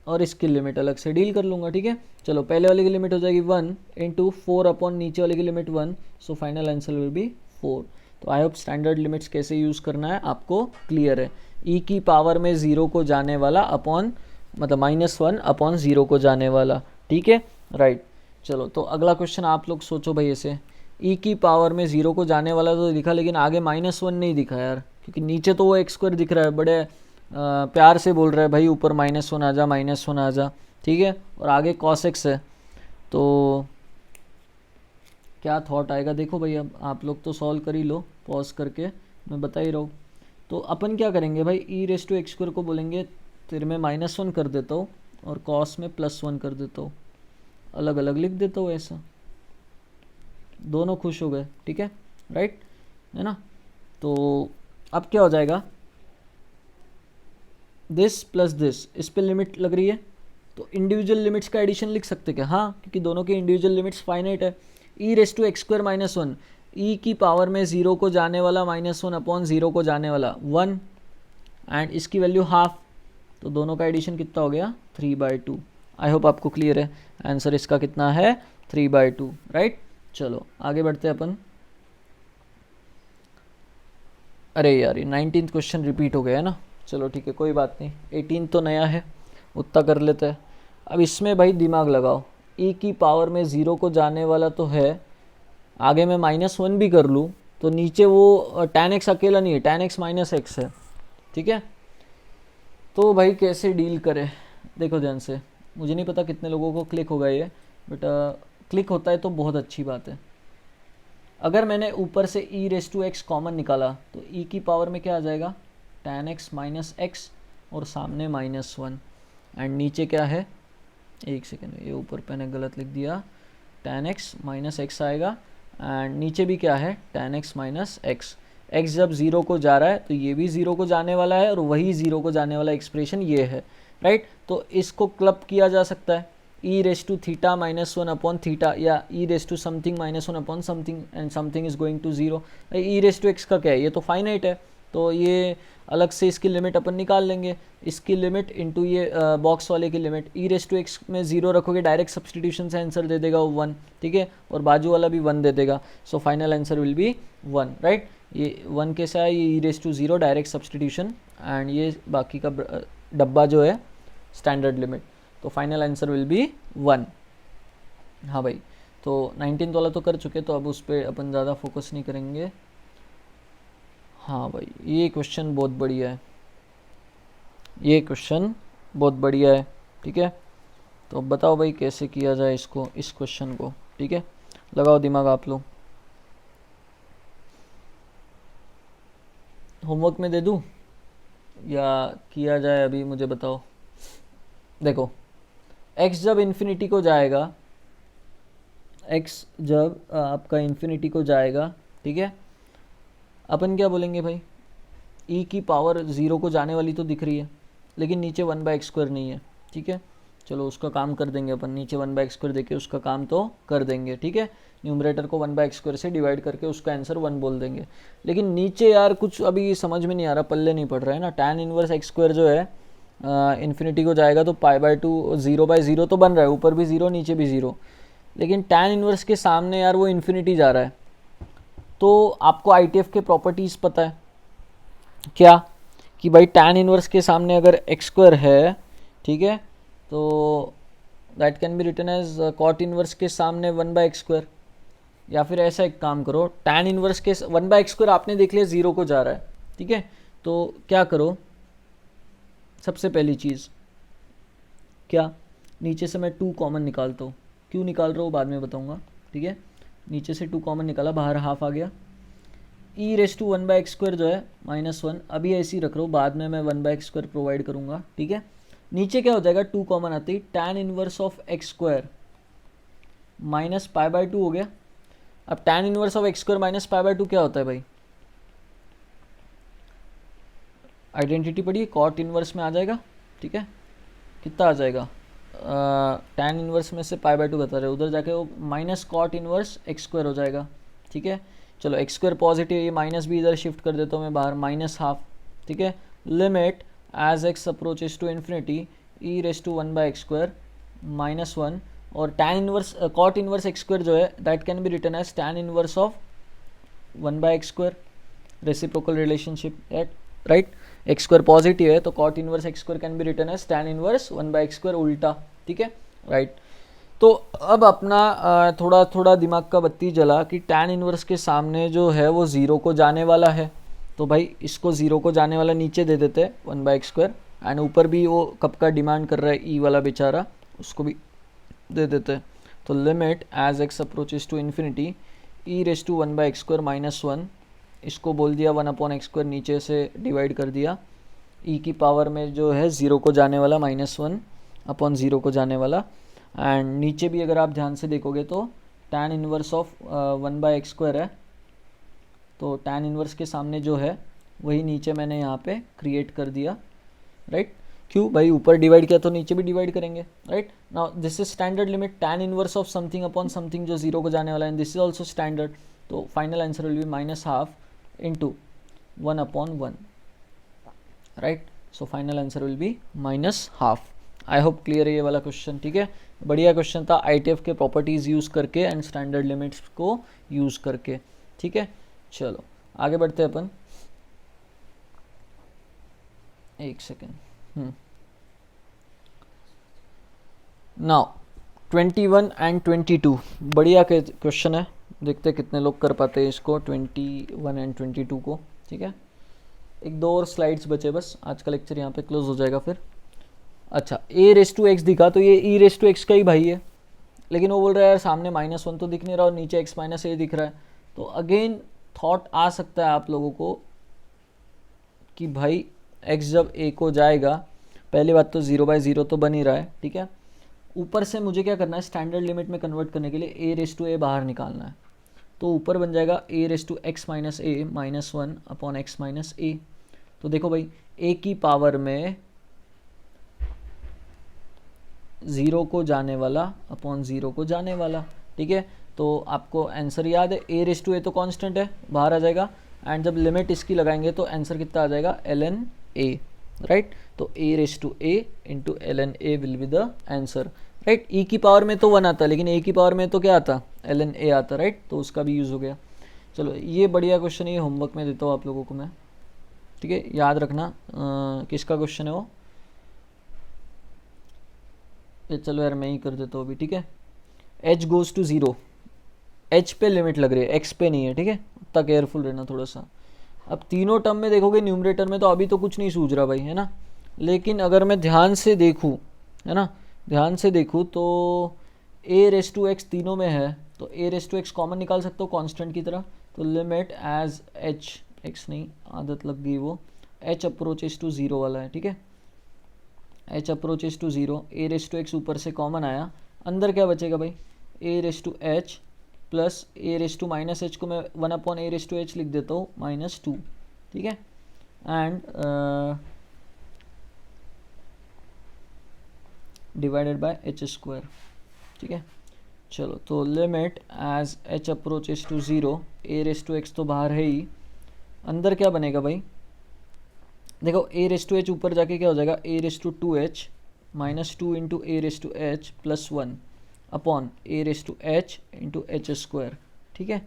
और इसकी लिमिट अलग से डील कर लूँगा, ठीक है। चलो पहले वाले की लिमिट हो जाएगी 1 इंटू 4 अपॉन नीचे वाले की limit 1, so final answer will B 4। तो आई होप स्टैंडर्ड लिमिट्स कैसे यूज़ करना है आपको क्लियर है। e की पावर में 0 को जाने वाला अपॉन मतलब -1 अपॉन 0 को जाने वाला, ठीक है, राइट। चलो तो अगला क्वेश्चन आप लोग सोचो भाई, ऐसे e की पावर में 0 को जाने वाला तो दिखा, लेकिन आगे -1 नहीं दिखा यार, क्योंकि नीचे तो वो x² दिख रहा है, बड़े प्यार से बोल रहा है भाई ऊपर -1 आ जा, -1 आ जा, ठीक है। और आगे cos x है, तो क्या थॉट आएगा देखो भाई। अब आप लोग तो सॉल्व कर ही लो पॉज करके, मैं बता ही रहा हूँ। तो अपन क्या करेंगे भाई, ई रेस टू एक्स स्क्वायर को बोलेंगे तेरे में -1 कर देता हूँ और कॉस में +1 कर देता हूँ, अलग अलग लिख देता हूँ ऐसा, दोनों खुश हो गए, ठीक है, राइट है ना। तो अब क्या हो जाएगा, दिस प्लस दिस, इस पे लिमिट लग रही है तो इंडिविजुअल लिमिट्स का एडिशन लिख सकते क्या, हाँ, क्योंकि दोनों के इंडिविजुअल लिमिट्स फाइनाइट है। E raise to x square -1, ई की पावर में 0 को जाने वाला -1 अपॉन 0 को जाने वाला 1, एंड इसकी वैल्यू हाफ, तो दोनों का एडिशन कितना हो गया 3/2। आई होप आपको क्लियर है, आंसर इसका कितना है 3/2, राइट। चलो आगे बढ़ते हैं अपन। अरे यार ये 19th क्वेश्चन रिपीट हो गया है ना, चलो ठीक है कोई बात नहीं, 18 तो नया है, उतना कर लेते हैं। अब इसमें भाई दिमाग लगाओ, ई की पावर में 0 को जाने वाला तो है, आगे मैं -1 भी कर लूँ तो नीचे वो tan x अकेला नहीं है, tan x -x है, ठीक है। तो भाई कैसे डील करें, देखो ध्यान से, मुझे नहीं पता कितने लोगों को क्लिक होगा ये, बट क्लिक होता है तो बहुत अच्छी बात है। अगर मैंने ऊपर से ई रेस टू एक्स कॉमन निकाला तो ई की पावर में क्या आ जाएगा tan x -x और सामने -1, एंड नीचे क्या है, एक सेकेंड, ये ऊपर मैंने गलत लिख दिया, tan x -x आएगा, एंड नीचे भी क्या है tan x -x। x जब 0 को जा रहा है तो ये भी 0 को जाने वाला है और वही 0 को जाने वाला एक्सप्रेशन ये है, राइट। तो इसको क्लब किया जा सकता है, e raise to theta -1 upon theta, या e raise to something -1 upon something, and something is going to 0। E raise to x का क्या है, ये तो फाइनाइट है, तो ये अलग से इसकी लिमिट अपन निकाल लेंगे, इसकी लिमिट इनटू ये बॉक्स वाले की limit, e raise to x में 0 रखोगे डायरेक्ट सब्सटीट्यूशन से आंसर दे देगा वो 1, ठीक है, और बाजू वाला भी 1 दे देगा, so final answer will be 1, right. ये 1 कैसे आया, ये e raise to 0 direct substitution, and ये बाकी का डब्बा जो है स्टैंडर्ड लिमिट, तो फाइनल आंसर विल बी 1। हाँ भाई, तो 19th वाला तो कर चुके, तो अब उस पर अपन ज़्यादा फोकस नहीं करेंगे। हाँ भाई ये क्वेश्चन बहुत बढ़िया है, ये क्वेश्चन बहुत बढ़िया है, ठीक है। तो अब बताओ भाई कैसे किया जाए इसको, इस क्वेश्चन को, ठीक है, लगाओ दिमाग आप लोग। होमवर्क में दे दूँ या किया जाए अभी, मुझे बताओ। देखो x जब इन्फिनिटी को जाएगा, x जब आपका इन्फिनिटी को जाएगा, ठीक है, अपन क्या बोलेंगे भाई, e की पावर 0 को जाने वाली तो दिख रही है, लेकिन नीचे 1/x² नहीं है, ठीक है। चलो उसका काम कर देंगे अपन, नीचे 1/x² देके उसका काम तो कर देंगे, ठीक है। न्यूमरेटर को 1/x² से डिवाइड करके उसका आंसर 1 बोल देंगे, लेकिन नीचे यार कुछ अभी समझ में नहीं आ रहा, पल्ले नहीं पड़ रहा है ना। tan इनवर्स x² जो है इन्फिनिटी को जाएगा तो π/2 0/0 तो बन रहा है, ऊपर भी 0 नीचे भी 0, लेकिन tan इनवर्स के सामने यार वो इन्फिनिटी जा रहा है। तो आपको ITF के प्रॉपर्टीज़ पता है क्या, कि भाई tan इनवर्स के सामने अगर x² है, ठीक है, तो that can be written as cot inverse के सामने 1/x², या फिर ऐसा एक काम करो, tan इनवर्स के 1/x² आपने देख लिया 0 को जा रहा है, ठीक है, तो क्या करो, सबसे पहली चीज़ क्या, नीचे से मैं 2 कॉमन निकालता हूँ, क्यों निकाल रहा हूँ बाद में बताऊँगा, ठीक है। नीचे से 2 कॉमन निकाला, बाहर हाफ आ गया, ई रेस टू 1/x² जो है -1, अभी ऐसे ही रख रहा हूँ, बाद में मैं 1/x² प्रोवाइड करूँगा, ठीक है। नीचे क्या हो जाएगा, 2 कॉमन आती है, tan inverse of x² minus π/2 हो गया। अब tan inverse of x² minus π/2 क्या होता है भाई, आइडेंटिटी पढ़िए, cot इनवर्स में आ जाएगा, ठीक है, कितना आ जाएगा, tan इनवर्स में से π/2 बता रहे, उधर जाके वो माइनस cot इनवर्स x² हो जाएगा, ठीक है। चलो x² पॉजिटिव, ये माइनस भी इधर शिफ्ट कर देता हूँ मैं बाहर, -½ ठीक है। Limit as x approaches to infinity e raise to 1/x² -1, और tan inverse cot inverse x² जो है that can be written as tan inverse of 1/x², reciprocal relationship, right. x² positive है तो cot inverse x² can be written as tan inverse 1/x² उल्टा, ठीक है, right. तो अब अपना थोड़ा थोड़ा दिमाग का बत्ती जला कि tan इनवर्स के सामने जो है वो 0 को जाने वाला है, तो भाई इसको 0 को जाने वाला नीचे दे देते हैं 1/x², एंड ऊपर भी वो कब का डिमांड कर रहा है ई वाला बेचारा, उसको भी दे देते हैं। तो limit as x approaches to infinity e raise to 1/x², -1, इसको बोल दिया 1/x², नीचे से डिवाइड कर दिया, ई की पावर में जो है 0 को जाने वाला -1/0 को जाने वाला, एंड नीचे भी अगर आप ध्यान से देखोगे तो tan इनवर्स ऑफ 1/x² है, तो tan इनवर्स के सामने जो है वही नीचे मैंने यहाँ पे क्रिएट कर दिया, राइट। क्यों भाई, ऊपर डिवाइड किया तो नीचे भी डिवाइड करेंगे, right. Now this is standard limit tan inverse of something upon something जो 0 को जाने वाला है, दिस इज ऑल्सो स्टैंडर्ड, तो final answer will B -12 into 1/1, right. So final answer will B -12। I hope clear है ये वाला क्वेश्चन, ठीक है। बढ़िया क्वेश्चन था, ITF के प्रॉपर्टीज़ यूज़ करके एंड स्टैंडर्ड लिमिट्स को यूज़ करके, ठीक है। चलो आगे बढ़ते हैं अपन, एक सेकेंड। नाउ 21 एंड 22 बढ़िया क्वेश्चन है, देखते हैं कितने लोग कर पाते हैं इसको, 21 एंड 22 को, ठीक है। एक दो और स्लाइड्स बचे बस, आज का लेक्चर यहाँ पे क्लोज हो जाएगा फिर। अच्छा, a⁻x दिखा तो ये e⁻x का ही भाई है, लेकिन वो बोल रहा है यार सामने -1 तो दिख नहीं रहा और नीचे x-a दिख रहा है, तो अगेन थॉट आ सकता है आप लोगों को कि भाई x जब a को जाएगा, पहली बात तो 0/0 तो बन ही रहा है, ठीक है। ऊपर से मुझे क्या करना है, स्टैंडर्ड लिमिट में कन्वर्ट करने के लिए a⁻a बाहर निकालना है, तो ऊपर बन जाएगा a⁻x - a -1/x-a। तो देखो भाई, a की पावर में 0 को जाने वाला अपॉन 0 को जाने वाला, ठीक है। तो आपको आंसर याद है, a⁻a तो कांस्टेंट है, बाहर आ जाएगा, एंड जब लिमिट इसकी लगाएंगे तो आंसर कितना आ जाएगा, ln a, राइट। तो a⁻a into ln a will be the answer, right. e की पावर में तो 1 आता, लेकिन a की पावर में तो क्या आता, ln a आता, राइट। तो उसका भी यूज़ हो गया। चलो ये बढ़िया क्वेश्चन है, ये होमवर्क में देता हूँ आप लोगों को मैं, ठीक है, याद रखना। किसका क्वेश्चन है वो, चलो यार मैं ही कर देता हूँ अभी, ठीक है। h गोज़ टू 0, h पे लिमिट लग रही है, x पे नहीं है, ठीक है, उतना केयरफुल रहना थोड़ा सा। अब तीनों टर्म में देखोगे न्यूमरेटर में तो अभी तो कुछ नहीं सूझ रहा भाई, है ना, लेकिन अगर मैं ध्यान से देखूँ, है ना, ध्यान से देखूँ तो a⁻x तीनों में है, तो a⁻x कॉमन निकाल सकता हूँ कांस्टेंट की तरह, तो लिमिट एज x नहीं, आदत लग गई वो, h अप्रोचेस टू 0 वाला है, ठीक है, h अप्रोचेस टू 0, a⁻x ऊपर से कॉमन आया, अंदर क्या बचेगा भाई, a⁻h प्लस a⁻−h को मैं 1/a⁻h लिख देता हूँ -2, ठीक है, एंड डिवाइडेड बाय h², ठीक है। चलो तो limit as h approaches to 0, a⁻x तो बाहर है ही, अंदर क्या बनेगा भाई, देखो a⁻h ऊपर जाके क्या हो जाएगा, a⁻2h -2 into a⁻h plus 1 upon a⁻h into h², ठीक है।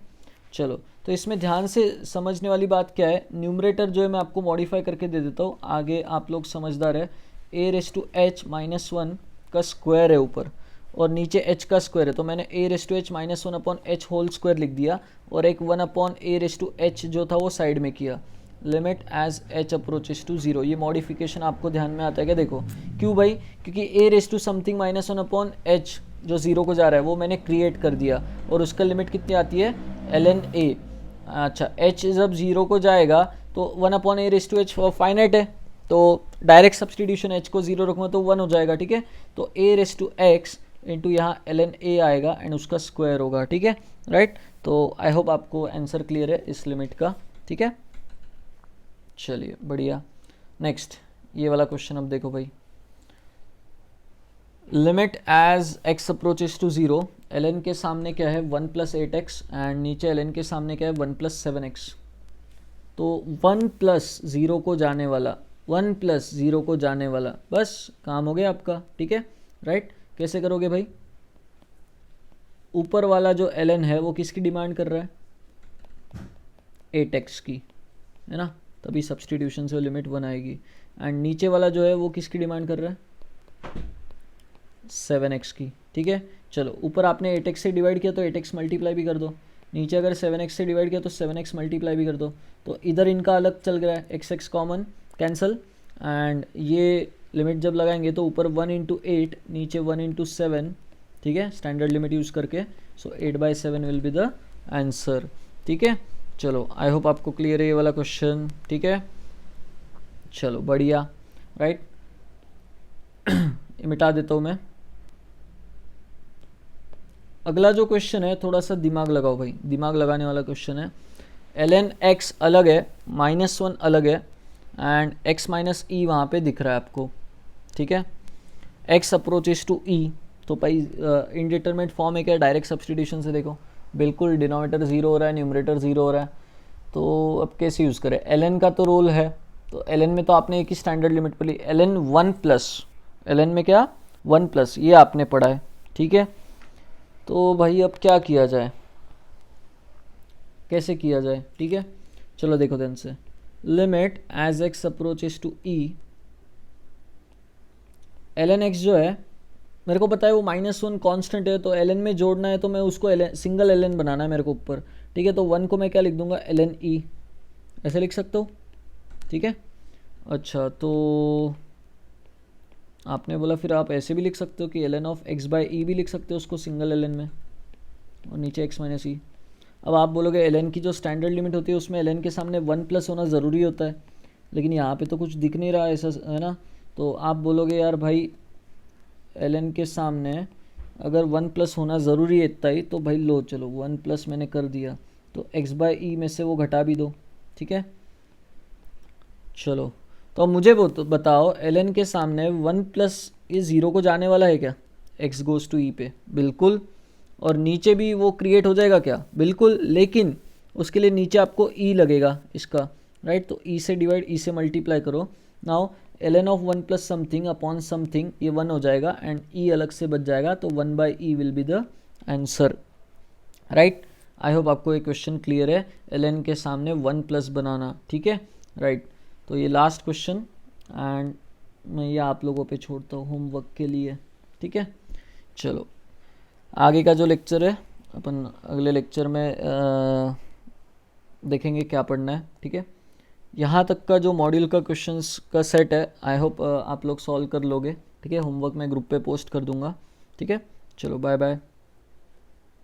चलो तो इसमें ध्यान से समझने वाली बात क्या है, न्यूमरेटर जो है मैं आपको मॉडिफाई करके दे देता हूँ, आगे आप लोग समझदार है। a⁻h -1 का स्क्वायर है ऊपर और नीचे h का स्क्वायर है, तो मैंने a⁻h -1 upon h whole square लिख दिया और एक 1 अपॉन a⁻h जो था वो साइड में किया, limit as h approaches to 0। ये मॉडिफिकेशन आपको ध्यान में आता है क्या, देखो क्यों भाई, क्योंकि a⁻ समथिंग -1 अपॉन h जो 0 को जा रहा है वो मैंने क्रिएट कर दिया और उसका लिमिट कितनी आती है, ln a। अच्छा, h जब 0 को जाएगा तो 1/a⁻h फाइनाइट है, तो डायरेक्ट सब्सटीट्यूशन h को 0 रखूँगा तो 1 हो जाएगा, ठीक है। तो a⁻x इंटू यहाँ ln a आएगा एंड उसका स्क्वायर होगा, ठीक है, राइट। तो आई होप आपको आंसर क्लियर है इस लिमिट का, ठीक है। चलिए बढ़िया, नेक्स्ट ये वाला क्वेश्चन अब देखो भाई, limit as x approaches to 0, ln के सामने क्या है 1 + 8x एंड नीचे ln के सामने क्या है 1 + 7x, तो 1 + 0 को जाने वाला, 1 + 0 को जाने वाला, बस काम हो गया आपका, ठीक है, राइट। कैसे करोगे भाई, ऊपर वाला जो ln है वो किसकी डिमांड कर रहा है, 8x की, है ना, तभी सब्सटीट्यूशन से लिमिट 1 आएगी, एंड नीचे वाला जो है वो किसकी डिमांड कर रहा है, 7x की, ठीक है। चलो ऊपर आपने 8x से डिवाइड किया तो 8x मल्टीप्लाई भी कर दो, नीचे अगर 7x से डिवाइड किया तो 7x मल्टीप्लाई भी कर दो, तो इधर इनका अलग चल रहा है, x कॉमन कैंसल, एंड ये लिमिट जब लगाएंगे तो ऊपर 1 × 8 नीचे 1 × 7, ठीक है, स्टैंडर्ड लिमिट यूज़ करके, सो 8/7 विल बी द आंसर। ठीक है, चलो आई होप आपको क्लियर है ये वाला क्वेश्चन। ठीक है, चलो बढ़िया, राइट। मिटा देता हूँ मैं। अगला जो क्वेश्चन है थोड़ा सा दिमाग लगाओ भाई, दिमाग लगाने वाला क्वेश्चन है। ln x अलग है, -1 अलग है, एंड x माइनस ई वहाँ पे दिख रहा है आपको। ठीक है, x अप्रोचेस टू e, तो भाई इनडिटरमिनेट फॉर्म है क्या, डायरेक्ट सब्सटीट्यूशन से देखो बिल्कुल डिनोमिनेटर 0 हो रहा है, न्यूमरेटर 0 हो रहा है, तो अब कैसे यूज़ करें। ln का तो रोल है, तो ln में तो आपने एक ही स्टैंडर्ड लिमिट पर ली, ln 1+, ln में क्या 1+, ये आपने पढ़ा है। ठीक है, तो भाई अब क्या किया जाए, कैसे किया जाए। ठीक है, चलो देखो ध्यान से। Limit as x approaches to e, ln x जो है मेरे को पता है वो -1 कांस्टेंट है, तो ln में जोड़ना है तो मैं उसको सिंगल ln बनाना है मेरे को ऊपर। ठीक है, तो 1 को मैं क्या लिख दूंगा, ln e, ऐसे लिख सकता हूँ। ठीक है, अच्छा तो आपने बोला फिर आप ऐसे भी लिख सकते हो कि ln of x by E भी लिख सकते हो उसको सिंगल ln में, और नीचे x माइनस ई। अब आप बोलोगे ln की जो स्टैंडर्ड लिमिट होती है उसमें ln के सामने 1+ होना ज़रूरी होता है, लेकिन यहाँ पे तो कुछ दिख नहीं रहा ऐसा, है ना। तो आप बोलोगे यार भाई ln के सामने अगर 1+ होना ज़रूरी है इतना ही, तो भाई लो चलो 1+ मैंने कर दिया, तो x बाई ई में से वो घटा भी दो। ठीक है, चलो तो अब मुझे बताओ ln के सामने 1+, ये 0 को जाने वाला है क्या, x गोज़ टू ई पे, बिल्कुल। और नीचे भी वो क्रिएट हो जाएगा क्या, बिल्कुल, लेकिन उसके लिए नीचे आपको e लगेगा इसका, राइट। तो e से डिवाइड, e से मल्टीप्लाई करो। Now ln of 1+ something upon something, ये 1 हो जाएगा एंड e अलग से बच जाएगा, तो 1/e will be the answer, right. I hope आपको ये क्वेश्चन क्लियर है, ln के सामने 1+ बनाना। ठीक है, राइट। तो ये लास्ट क्वेश्चन, एंड मैं ये आप लोगों पे छोड़ता हूँ होमवर्क के लिए। ठीक है, चलो आगे का जो लेक्चर है अपन अगले लेक्चर में देखेंगे क्या पढ़ना है। ठीक है, यहाँ तक का जो मॉड्यूल का क्वेश्चंस का सेट है आई होप आप लोग सॉल्व कर लोगे। ठीक है, होमवर्क मैं ग्रुप पे पोस्ट कर दूंगा। ठीक है, चलो बाय बाय।